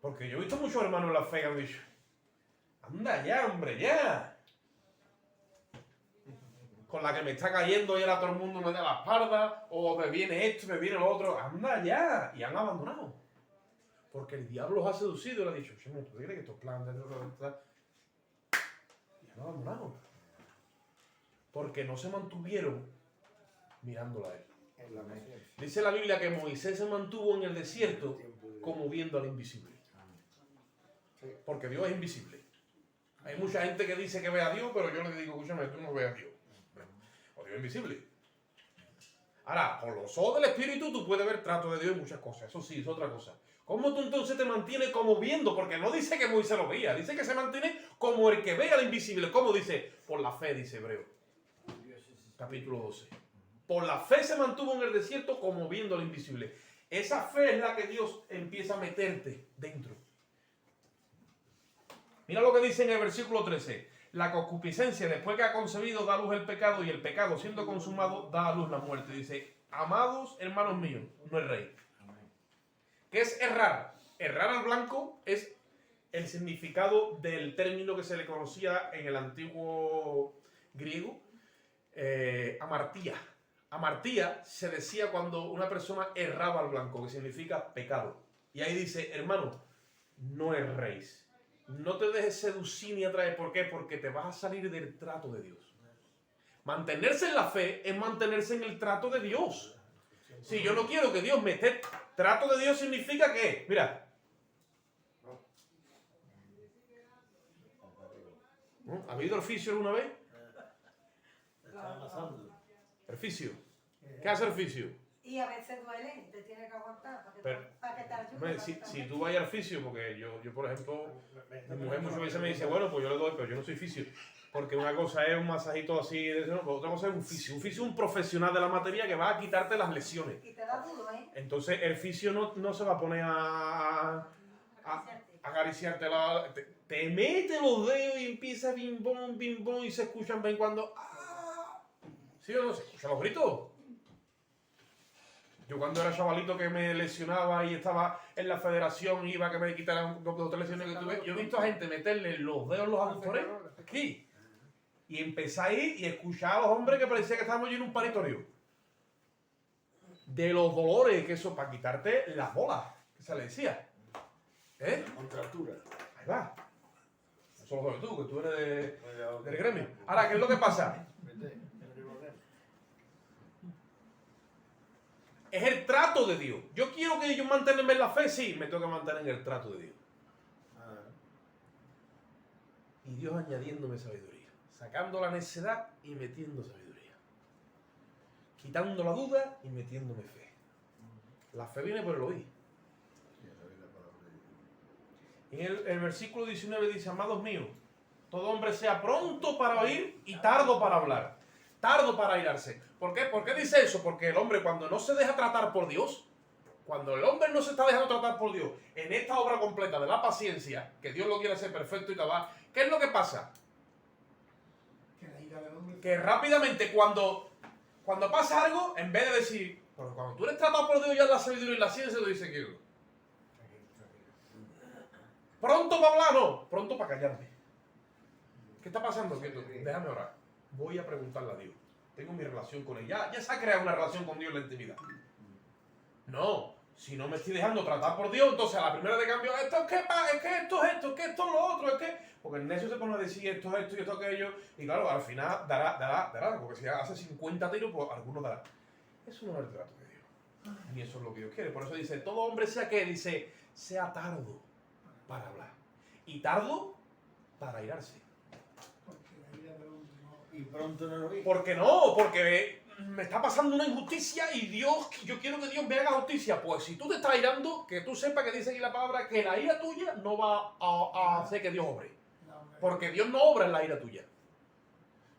Porque yo he visto muchos hermanos en la fe que han dicho, anda ya, hombre, ya. Con la que me está cayendo y ahora todo el mundo me da la espalda, o me viene esto, me viene lo otro, anda ya. Y han abandonado. Porque el diablo los ha seducido y le ha dicho, ¿tú crees que estos planes y han abandonado? Porque no se mantuvieron mirándola a él. En la mesa. Dice la Biblia que Moisés se mantuvo en el desierto como viendo al invisible. Porque Dios es invisible. Hay mucha gente que dice que ve a Dios, pero yo le digo, escúchame, tú no ves a Dios. O Dios es invisible. Ahora, con los ojos del Espíritu tú puedes ver trato de Dios y muchas cosas. Eso sí, es otra cosa. ¿Cómo tú entonces te mantienes como viendo? Porque no dice que Moisés lo veía. Dice que se mantiene como el que ve al invisible. ¿Cómo dice? Por la fe, dice Hebreo. Capítulo 12. Por la fe se mantuvo en el desierto como viendo al invisible. Esa fe es la que Dios empieza a meterte dentro. Mira lo que dice en el versículo 13. La concupiscencia, después que ha concebido, da a luz el pecado, y el pecado, siendo consumado, da a luz la muerte. Dice, amados hermanos míos, no es rey. ¿Qué es errar? Errar al blanco es el significado del término que se le conocía en el antiguo griego, amartía. Amartía se decía cuando una persona erraba al blanco, que significa pecado. Y ahí dice, hermano, no erréis. No te dejes seducir ni atraer. ¿Por qué? Porque te vas a salir del trato de Dios. Mantenerse en la fe es mantenerse en el trato de Dios. Si yo no quiero que Dios me esté... Trato de Dios significa que, mira. ¿Ha habido el fisio alguna vez? Está pasando. El fisio. ¿Qué hace el fisio? Y a veces duele y te tiene que aguantar para que, Pero, para que te ayude. Hombre, para que te si ayude. tú vayas al fisio, porque yo por ejemplo, mi mujer muchas veces me dice, bueno, pues yo le doy, pero yo no soy fisio. Porque una cosa es un masajito así, otra cosa es un fisio. Un fisio es un profesional de la materia que va a quitarte las lesiones. Y te da duro, ¿eh? Entonces el fisio no se va a poner a acariciarte te mete los dedos y empieza bim bom, y se escuchan ven cuando... ¡Ah! ¿Sí o no? ¿Se escuchan los gritos? Yo cuando era chavalito que me lesionaba y estaba en la federación, iba a que me quitaran dos o tres lesiones que tuve, yo he visto a gente meterle los dedos en los aductores aquí y empezar ahí y escuchar a los hombres que parecía que estábamos allí en un paritorio. De los dolores, que eso, para quitarte las bolas, que se le decía. ¿Eh? Contractura. Ahí va. Eso lo sabes tú, que tú eres del gremio. Ahora, ¿qué es lo que pasa? Es el trato de Dios. Yo quiero que ellos mantengan en la fe, sí, me tengo que mantener en el trato de Dios. Y Dios añadiéndome sabiduría, sacando la necedad y metiendo sabiduría. quitando la duda y metiéndome fe. La fe viene por el oír. En el versículo 19 dice, amados míos, todo hombre sea pronto para oír y tardo para hablar, tardo para airarse. ¿Por qué? ¿Por qué dice eso? Porque el hombre cuando no se deja tratar por Dios, cuando el hombre no se está dejando tratar por Dios, en esta obra completa de la paciencia, que Dios lo quiere hacer perfecto y cabal, ¿qué es lo que pasa? Que la ira del hombre. Que rápidamente cuando pasa algo, en vez de decir, porque cuando tú eres tratado por Dios ya en la sabiduría y la ciencia, tú dices que pronto para hablar, no, pronto para callarme. ¿Qué está pasando? Déjame orar. Voy a preguntarle a Dios. Tengo mi relación con él. Ya se ha creado una relación con Dios en la intimidad. No, si no me estoy dejando tratar por Dios, entonces a la primera de cambio, esto es que esto es esto, que esto es lo otro, es que... Porque el necio se pone a decir esto es esto y esto es aquello, y claro, al final dará, porque si hace 50 tiros, pues alguno dará. Eso no es el trato de Dios. Ni eso es lo que Dios quiere. Por eso dice, todo hombre sea que, dice, sea tardo para hablar. Y tardo para airarse. Porque la ira del hombre no. Y pronto no lo vi. ¿Por qué no? Porque me está pasando una injusticia y Dios, yo quiero que Dios me haga justicia. Pues si tú te estás airando, que tú sepas que dice aquí la palabra que la ira tuya no va a hacer que Dios obre. Porque Dios no obra en la ira tuya.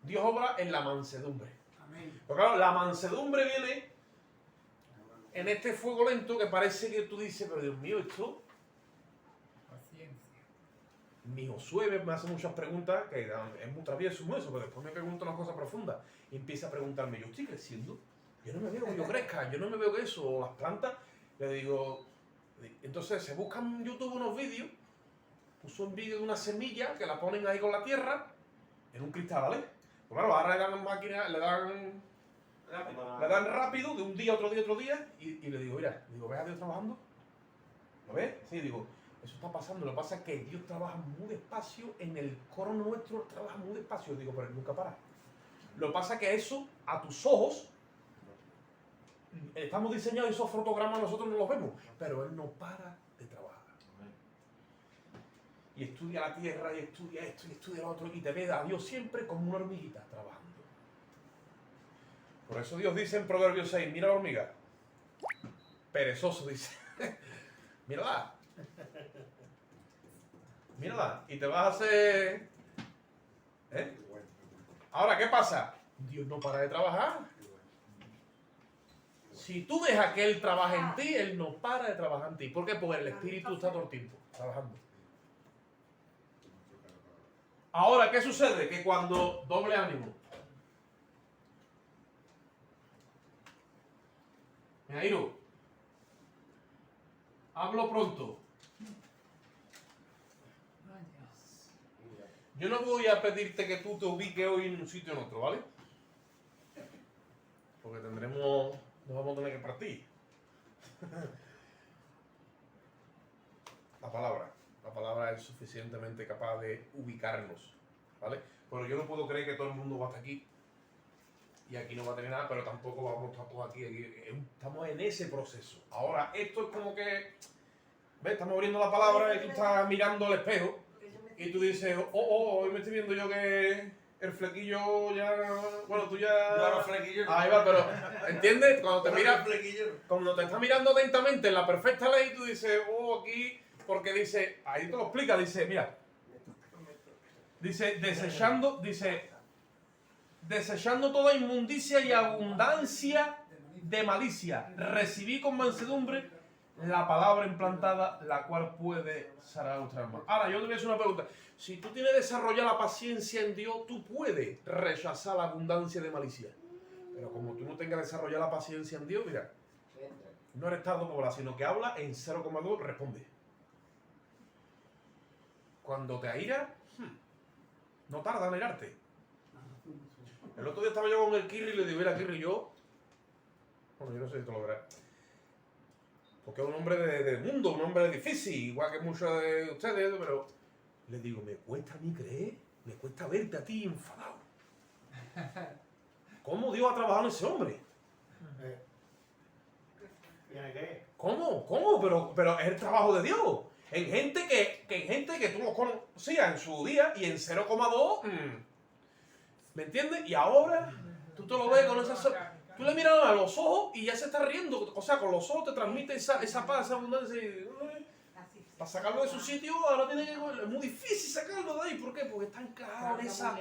Dios obra en la mansedumbre. Amén. Pero claro, la mansedumbre viene en este fuego lento que parece que tú dices, pero Dios mío, esto... Paciencia. Mi Josué me hace muchas preguntas, que es muy travieso eso, pero después me pregunta unas cosas profundas y empieza a preguntarme, yo estoy creciendo, yo no me veo que yo crezca, yo no me veo que eso, o las plantas, le digo, entonces se buscan en YouTube unos vídeos, puso un vídeo de una semilla que la ponen ahí con la tierra, en un cristal, ¿vale? Pues claro, ahora le dan máquinas, le dan rápido, de un día a otro día, y le digo, mira, ¿ves a Dios trabajando? ¿Lo ves? Sí, digo, eso está pasando, lo que pasa es que Dios trabaja muy despacio, en el crono nuestro trabaja muy despacio, digo, pero Él nunca para. Lo que pasa es que eso, a tus ojos, estamos diseñados y esos fotogramas nosotros no los vemos, pero Él no para de trabajar. Y estudia la tierra, y estudia esto, y estudia lo otro, y te ve a Dios siempre como una hormiguita trabajando. Por eso Dios dice en Proverbios 6, mira la hormiga, perezoso dice, mírala. Mírala, y te vas a hacer... ¿Eh? Ahora, ¿qué pasa? Dios no para de trabajar. Si tú dejas que Él trabaje en ti, Él no para de trabajar en ti. ¿Por qué? Porque el Espíritu está todo el tiempo trabajando. Ahora, ¿qué sucede? Que cuando doble ánimo. Jairo, hablo pronto. Yo no voy a pedirte que tú te ubiques hoy en un sitio o en otro, ¿vale? Porque nos vamos a tener que partir. La palabra es suficientemente capaz de ubicarnos, ¿vale? Pero yo no puedo creer que todo el mundo va hasta aquí y aquí no va a tener nada, pero tampoco vamos a estar todos aquí. Estamos en ese proceso. Ahora, esto es como que, ¿ves? Estamos abriendo la palabra y tú estás mirando al espejo. Y tú dices, hoy me estoy viendo yo que el flequillo ya... Bueno, tú ya... No, los flequillos. Ahí va, pero... ¿Entiendes? Cuando te miras... Flequillos. Cuando te estás mirando atentamente en la perfecta ley, tú dices, aquí... Porque dice... Ahí te lo explica, dice, mira. Dice, desechando toda inmundicia y abundancia de malicia. Recibí con mansedumbre la palabra implantada, la cual puede sanar vuestra alma. Ahora, yo te voy a hacer una pregunta. Si tú tienes desarrollada la paciencia en Dios, tú puedes rechazar la abundancia de malicia. Pero como tú no tengas desarrollada la paciencia en Dios, mira, no eres tardo para hablar, sino que habla en 0,2, responde. Cuando te airas, no tarda en airarte. El otro día estaba yo con el Kirri y le digo, mira, Kirri, yo no sé si te lo verás. Porque es un hombre de mundo, un hombre difícil, igual que muchos de ustedes, pero le digo, me cuesta a mí creer, me cuesta verte a ti enfadado. ¿Cómo Dios ha trabajado en ese hombre? ¿Tiene qué? ¿Cómo? Pero es el trabajo de Dios. En gente que tú lo conocías en su día y en 0,2, ¿me entiendes? Y ahora tú te lo ves con esa Tú le miras a los ojos y ya se está riendo. O sea, con los ojos te transmite esa paz, esa abundancia. Para sacarlo de su sitio, ahora tiene que... Es muy difícil sacarlo de ahí. ¿Por qué? Porque está encajado en esa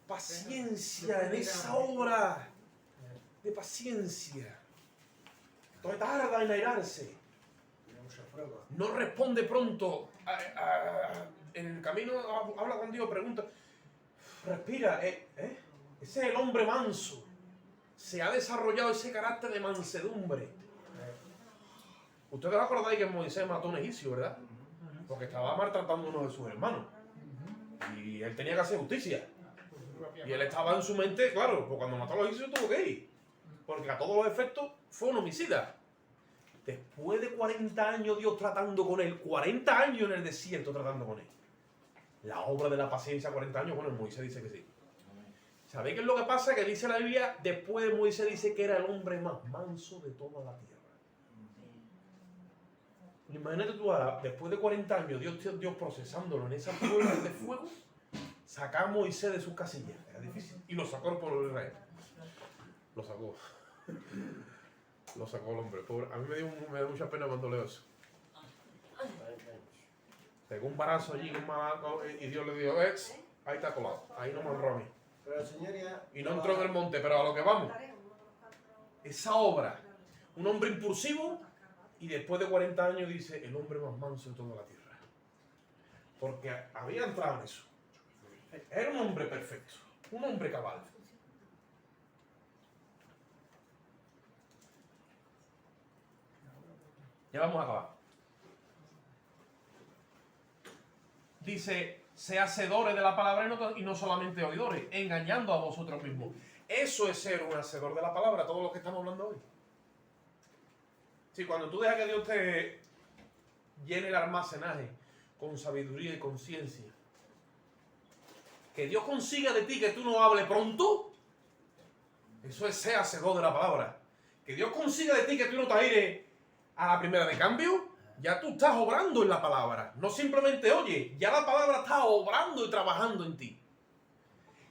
paciencia, en esa obra de paciencia. Entonces tarda en airarse. No responde pronto. En el camino habla con Dios, pregunta. Respira. Ese es el hombre manso. Se ha desarrollado ese carácter de mansedumbre. Ustedes acordáis que Moisés mató a un egipcio, ¿verdad? Porque estaba maltratando a uno de sus hermanos. Y él tenía que hacer justicia. Y él estaba en su mente, claro, pues cuando mató a los egipcios tuvo que ir. Porque a todos los efectos fue un homicida. Después de 40 años Dios tratando con él, 40 años en el desierto tratando con él. La obra de la paciencia, 40 años, bueno, Moisés dice que sí. ¿Sabéis qué es lo que pasa? Que dice la Biblia, después de Moisés dice que era el hombre más manso de toda la tierra. Imagínate tú ahora, después de 40 años, Dios procesándolo en esa prueba de fuego, saca a Moisés de sus casillas. Era difícil. Y lo sacó el pueblo de Israel. Lo sacó. Lo sacó el hombre. Pobre. A mí me dio mucha pena cuando leo eso. Pegó un barazo allí y Dios le dijo, ahí está colado. Ahí no me honró a mí. Pero el Señor ya... Y no entró en el monte, pero a lo que vamos. Esa obra. Un hombre impulsivo y después de 40 años dice, el hombre más manso de toda la tierra. Porque había entrado en eso. Era un hombre perfecto. Un hombre cabal. Ya vamos a acabar. Dice, sé hacedores de la palabra y no solamente oidores, engañando a vosotros mismos. Eso es ser un hacedor de la palabra, todo lo que estamos hablando hoy. Sí, cuando tú dejas que Dios te llene el almacenaje con sabiduría y conciencia, que Dios consiga de ti que tú no hables pronto, eso es ser hacedor de la palabra. Que Dios consiga de ti que tú no te aires a la primera de cambio, ya tú estás obrando en la palabra. No simplemente oye, ya la palabra está obrando y trabajando en ti.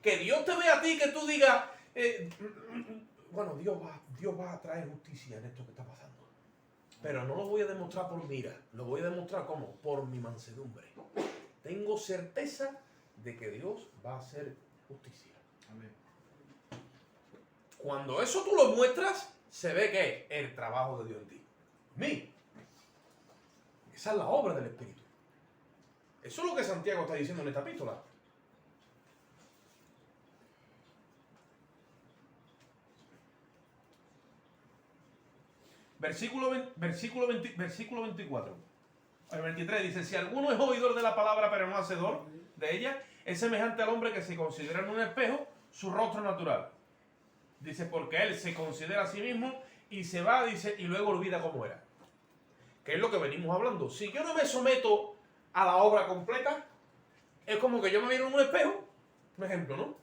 Que Dios te vea a ti, que tú digas, bueno, Dios va a traer justicia en esto que está pasando. Pero no lo voy a demostrar por mira, lo voy a demostrar ¿cómo? Por mi mansedumbre. Tengo certeza de que Dios va a hacer justicia. Amén. Cuando eso tú lo muestras, se ve que es el trabajo de Dios en ti. Mí. Esa es la obra del Espíritu. Eso es lo que Santiago está diciendo en esta epístola. Versículo 24. El 23 dice, si alguno es oidor de la palabra pero no hacedor de ella, es semejante al hombre que se considera en un espejo su rostro natural. Dice, porque él se considera a sí mismo y se va, dice, y luego olvida cómo era. Que es lo que venimos hablando. Si yo no me someto a la obra completa, es como que yo me miro en un espejo, un ejemplo, ¿no?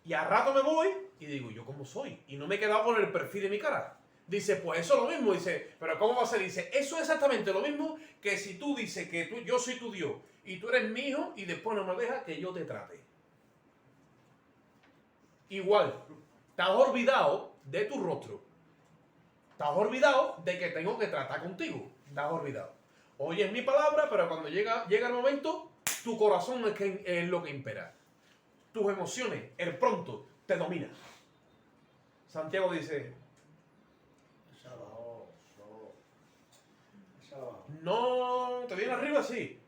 Y a rato me voy y digo, ¿yo cómo soy? Y no me he quedado con el perfil de mi cara. Dice, pues eso es lo mismo. Dice, ¿pero cómo va a ser? Dice, eso es exactamente lo mismo que si tú dices que yo soy tu Dios y tú eres mi hijo y después no me dejas que yo te trate. Igual, te has olvidado de tu rostro. Te has olvidado de que tengo que tratar contigo. Te has olvidado. Oyes mi palabra, pero cuando llega el momento, tu corazón es lo que impera. Tus emociones, el pronto, te domina. Santiago dice, no, te viene arriba, sí.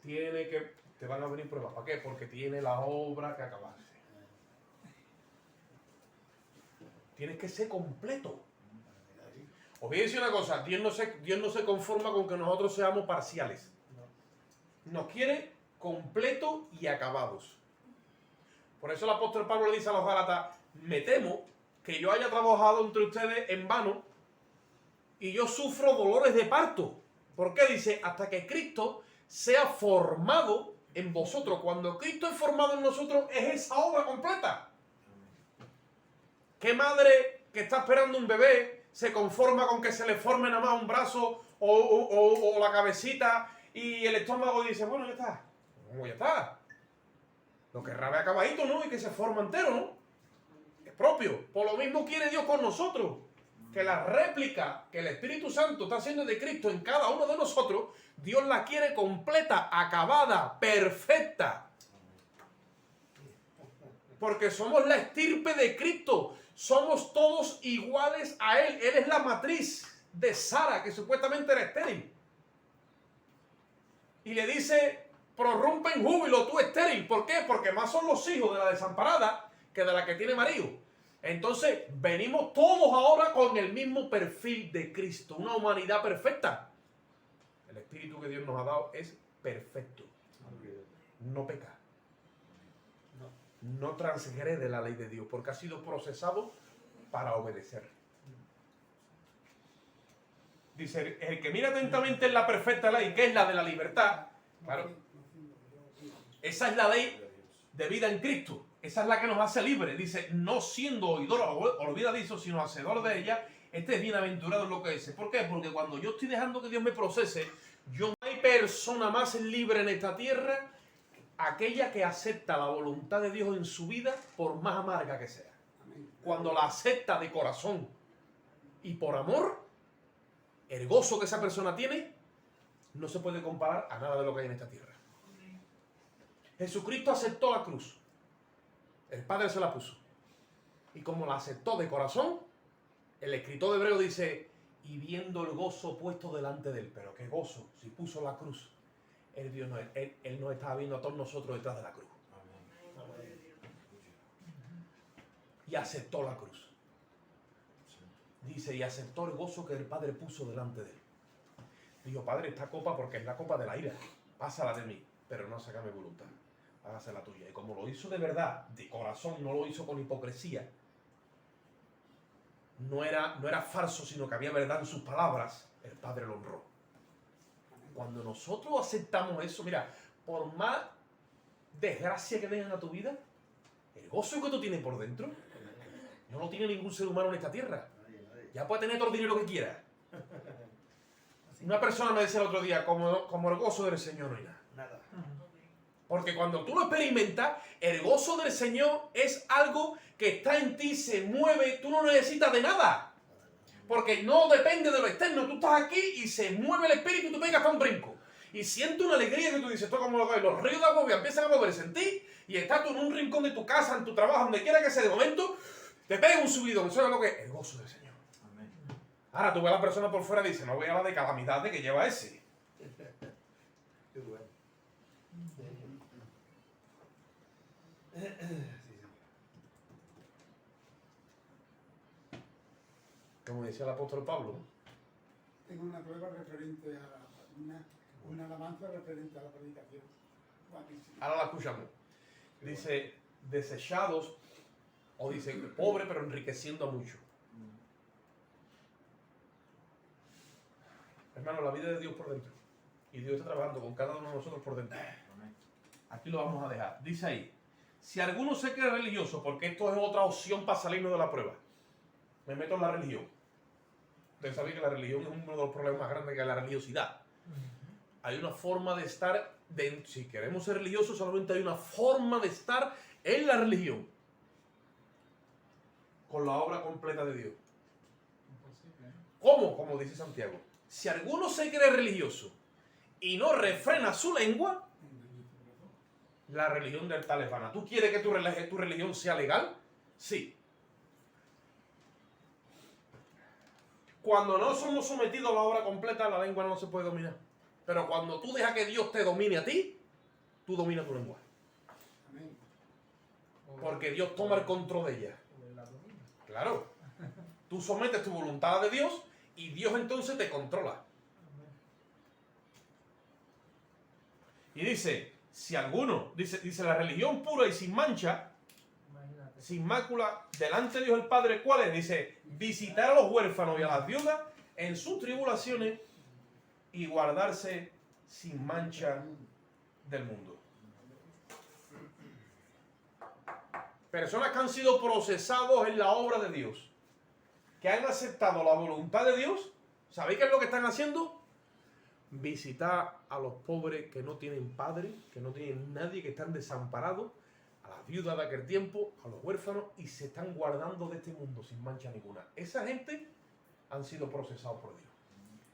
Te van a venir pruebas. ¿Para qué? Porque tiene la obra que acabarse. Tienes que ser completo. Os voy a decir una cosa, Dios no se conforma con que nosotros seamos parciales. Nos quiere completos y acabados. Por eso el apóstol Pablo le dice a los Gálatas, me temo que yo haya trabajado entre ustedes en vano y yo sufro dolores de parto. ¿Por qué? Dice, hasta que Cristo sea formado en vosotros. Cuando Cristo es formado en nosotros, es esa obra completa. ¿Qué madre que está esperando un bebé se conforma con que se le forme nada más un brazo o la cabecita y el estómago y dice, bueno, ya está? ¿Cómo ya está? Lo que rabe acabadito, ¿no? Y que se forma entero, ¿no? propio. Por lo mismo quiere Dios con nosotros. Que la réplica que el Espíritu Santo está haciendo de Cristo en cada uno de nosotros, Dios la quiere completa, acabada, perfecta. Porque somos la estirpe de Cristo. Somos todos iguales a Él. Él es la matriz de Sara, que supuestamente era estéril. Y le dice, prorrumpe en júbilo, tú estéril. ¿Por qué? Porque más son los hijos de la desamparada que de la que tiene marido. Entonces, venimos todos ahora con el mismo perfil de Cristo. Una humanidad perfecta. El Espíritu que Dios nos ha dado es perfecto. No peca. No transgrede la ley de Dios, porque ha sido procesado para obedecer. Dice, el que mira atentamente en la perfecta ley, que es la de la libertad, claro, esa es la ley de vida en Cristo. Esa es la que nos hace libres. Dice, no siendo oidor olvidadizo, sino hacedor de ella, este es bienaventurado en lo que dice. ¿Por qué? Porque cuando yo estoy dejando que Dios me procese, yo no hay persona más libre en esta tierra, aquella que acepta la voluntad de Dios en su vida, por más amarga que sea. Cuando la acepta de corazón y por amor, el gozo que esa persona tiene no se puede comparar a nada de lo que hay en esta tierra. Jesucristo aceptó la cruz. El Padre se la puso. Y como la aceptó de corazón, el escritor de Hebreo dice, y viendo el gozo puesto delante de él. Pero qué gozo, si puso la cruz. Él nos estaba viendo a todos nosotros detrás de la cruz. Y aceptó la cruz. Dice, y aceptó el gozo que el Padre puso delante de él. Dijo, Padre, esta copa, porque es la copa de la ira, pásala de mí, pero no saca mi voluntad, hágase la tuya. Y como lo hizo de verdad, de corazón, no lo hizo con hipocresía, no era falso, sino que había verdad en sus palabras, el Padre lo honró. Cuando nosotros aceptamos eso, mira, por más desgracia que vengan a tu vida, el gozo que tú tienes por dentro, no lo tiene ningún ser humano en esta tierra. Ya puede tener todo el dinero que quiera. Una persona me decía el otro día, como el gozo del Señor no hay nada. Porque cuando tú lo experimentas, el gozo del Señor es algo que está en ti, se mueve, tú no necesitas de nada. Porque no depende de lo externo, tú estás aquí y se mueve el espíritu y tú pegas hasta un brinco. Y sientes una alegría que tú dices, esto como los ríos de agua empiezan a moverse en ti y estás tú en un rincón de tu casa, en tu trabajo, donde quiera que sea, de momento, te pega un subidón. Eso es lo que es el gozo del Señor. Amén. Ahora tú ves a la persona por fuera y dices, no vea la de calamidades que lleva ese. Qué bueno. Como decía el apóstol Pablo, ¿no? Tengo una prueba referente a una alabanza referente a la predicación. Guapísimo. Ahora la escuchamos. Dice, desechados, o dice, pobre pero enriqueciendo a muchos. Hermano, la vida de Dios por dentro. Y Dios está trabajando con cada uno de nosotros por dentro. Aquí lo vamos a dejar. Dice ahí, si alguno se cree religioso, porque esto es otra opción para salirnos de la prueba, me meto en la religión. Ustedes saben que la religión es uno de los problemas más grandes que es la religiosidad. Hay una forma de estar, si queremos ser religiosos, solamente hay una forma de estar en la religión. Con la obra completa de Dios. ¿Cómo? Como dice Santiago. Si alguno se cree religioso y no refrena su lengua, la religión del tal es vana. ¿Tú quieres que tu religión sea legal? Sí. Cuando no somos sometidos a la obra completa, la lengua no se puede dominar. Pero cuando tú dejas que Dios te domine a ti, tú dominas tu lengua. Porque Dios toma el control de ella. Claro. Tú sometes tu voluntad a de Dios y Dios entonces te controla. Y dice, si alguno, dice la religión pura y sin mancha, sin mácula, delante de Dios el Padre, ¿cuál es? Dice, visitar a los huérfanos y a las viudas en sus tribulaciones y guardarse sin mancha del mundo. Personas que han sido procesados en la obra de Dios, que han aceptado la voluntad de Dios, ¿sabéis qué es lo que están haciendo? Visitar a los pobres que no tienen padre, que no tienen nadie, que están desamparados, a las viudas de aquel tiempo, a los huérfanos, y se están guardando de este mundo sin mancha ninguna. Esa gente han sido procesados por Dios.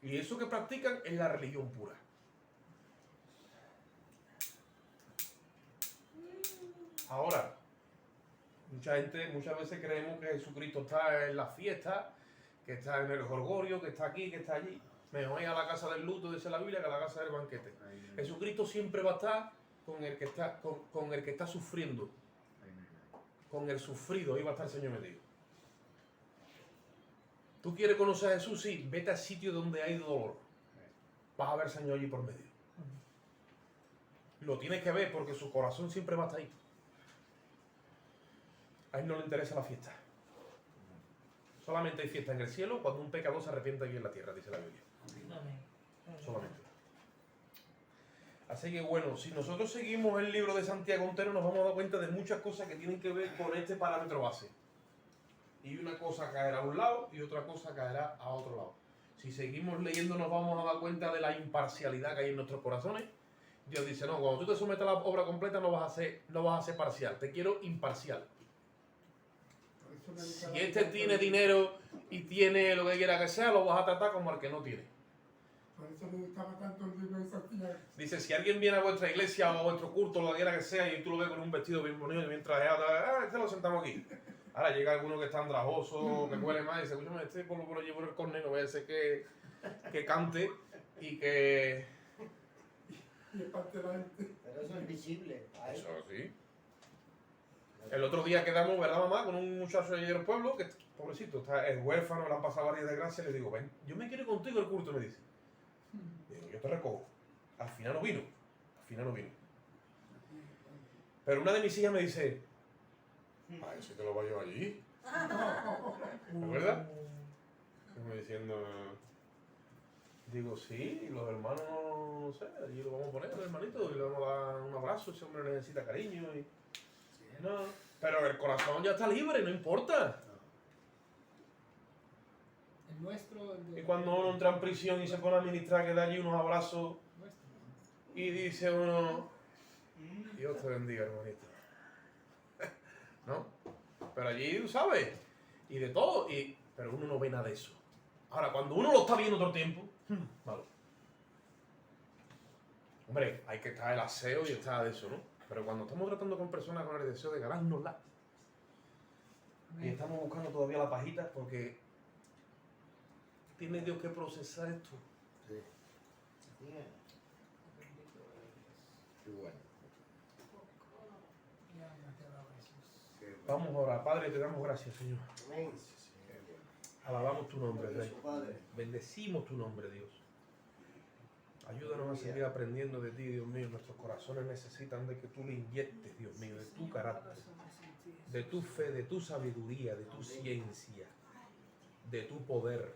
Y eso que practican es la religión pura. Ahora, muchas veces creemos que Jesucristo está en la fiesta, que está en el jolgorio, que está aquí, que está allí. Mejor ir a la casa del luto, dice la Biblia, que a la casa del banquete. Jesucristo siempre va a estar con el que está, con el que está sufriendo. Con el sufrido, ahí va a estar el Señor metido. ¿Tú quieres conocer a Jesús? Sí, vete al sitio donde hay dolor. Vas a ver al Señor allí por medio. Lo tienes que ver porque su corazón siempre va a estar ahí. A él no le interesa la fiesta. Solamente hay fiesta en el cielo cuando un pecador se arrepiente aquí en la tierra, dice la Biblia. Solamente. Así que bueno, si nosotros seguimos el libro de Santiago entero, nos vamos a dar cuenta de muchas cosas que tienen que ver con este parámetro base. Y una cosa caerá a un lado y otra cosa caerá a otro lado. Si seguimos leyendo nos vamos a dar cuenta de la imparcialidad que hay en nuestros corazones. Dios dice, no, cuando tú te sometes a la obra completa no vas a ser parcial, te quiero imparcial. Por eso me gusta Si la este tiene dinero y tiene lo que quiera que sea, lo vas a tratar como al que no tiene. Por eso me gustaba tanto el libro de Santiago. Dice, si alguien viene a vuestra iglesia o a vuestro culto, lo que quiera que sea, y tú lo ves con un vestido bien bonito y bien trajeado, este lo sentamos aquí. Ahora llega alguno que está andrajoso, que huele mal, y dice, escúchame, este por lo llevo en el córner, no voy a hacer que cante y que... Y es parte de la gente. Pero eso es visible. Ahí. Eso sí. El otro día quedamos, ¿verdad, mamá? Con un muchacho allí del pueblo, que pobrecito, es huérfano, le han pasado varias desgracias, le digo, ven, yo me quiero ir contigo al culto, me dice. Digo, yo te recojo. Al final no vino. Pero una de mis hijas me dice, ay, si te lo voy a llevar allí. ¿De verdad? Como diciendo, digo, sí, los hermanos, no sé, allí lo vamos a poner, el hermanito, y le vamos a dar un abrazo, ese hombre necesita cariño. Y... No, pero el corazón ya está libre, no importa. El nuestro. El de, Y cuando uno entra en prisión y se pone a ministrar, que da allí unos abrazos nuestro. y dice uno, Dios te bendiga, hermanito. ¿No? Pero allí, tú sabes, y de todo, pero uno no ve nada de eso. Ahora, cuando uno lo está viendo todo el tiempo, malo. Hombre, hay que estar el aseo y estar de eso, ¿no? Pero cuando estamos tratando con personas con el deseo de ganárnosla, y estamos buscando todavía la pajita, porque tiene Dios que procesar esto. Sí. Qué bueno. Vamos a orar. Padre, te damos gracias, Señor. Amén. Alabamos tu nombre, Rey. Su Padre. Bendecimos tu nombre, Dios. Ayúdanos a seguir aprendiendo de ti, Dios mío. Nuestros corazones necesitan de que tú le inyectes, Dios mío, de tu carácter, de tu fe, de tu sabiduría, de tu ciencia, de tu poder.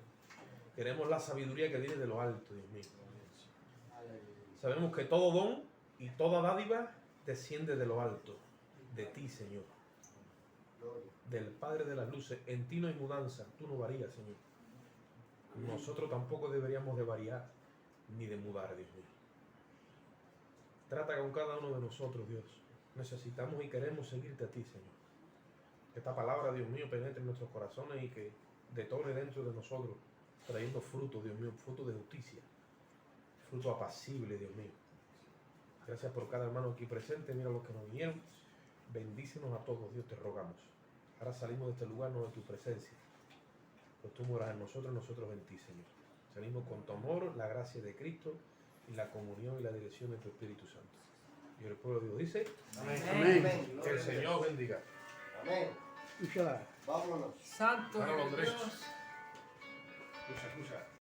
Queremos la sabiduría que viene de lo alto, Dios mío. Sabemos que todo don y toda dádiva desciende de lo alto, de ti, Señor. Del Padre de las luces. En ti no hay mudanza, tú no varías, Señor. Nosotros tampoco deberíamos de variar ni de mudar, Dios mío. Trata con cada uno de nosotros, Dios. Necesitamos y queremos seguirte a ti, Señor. Que esta palabra, Dios mío, penetre en nuestros corazones y que detone dentro de nosotros, trayendo fruto, Dios mío, fruto de justicia, fruto apacible, Dios mío. Gracias por cada hermano aquí presente. Mira los que nos vinieron. Bendícenos a todos, Dios, te rogamos. Ahora salimos de este lugar, no de tu presencia. Pues tú moras en nosotros en ti, Señor. Salimos con tu amor, la gracia de Cristo y la comunión y la dirección de tu Espíritu Santo. Y el pueblo de Dios dice, Amén. que el Señor bendiga. Amén. Vámonos. Santo Para los Dios. derechos. Escucha.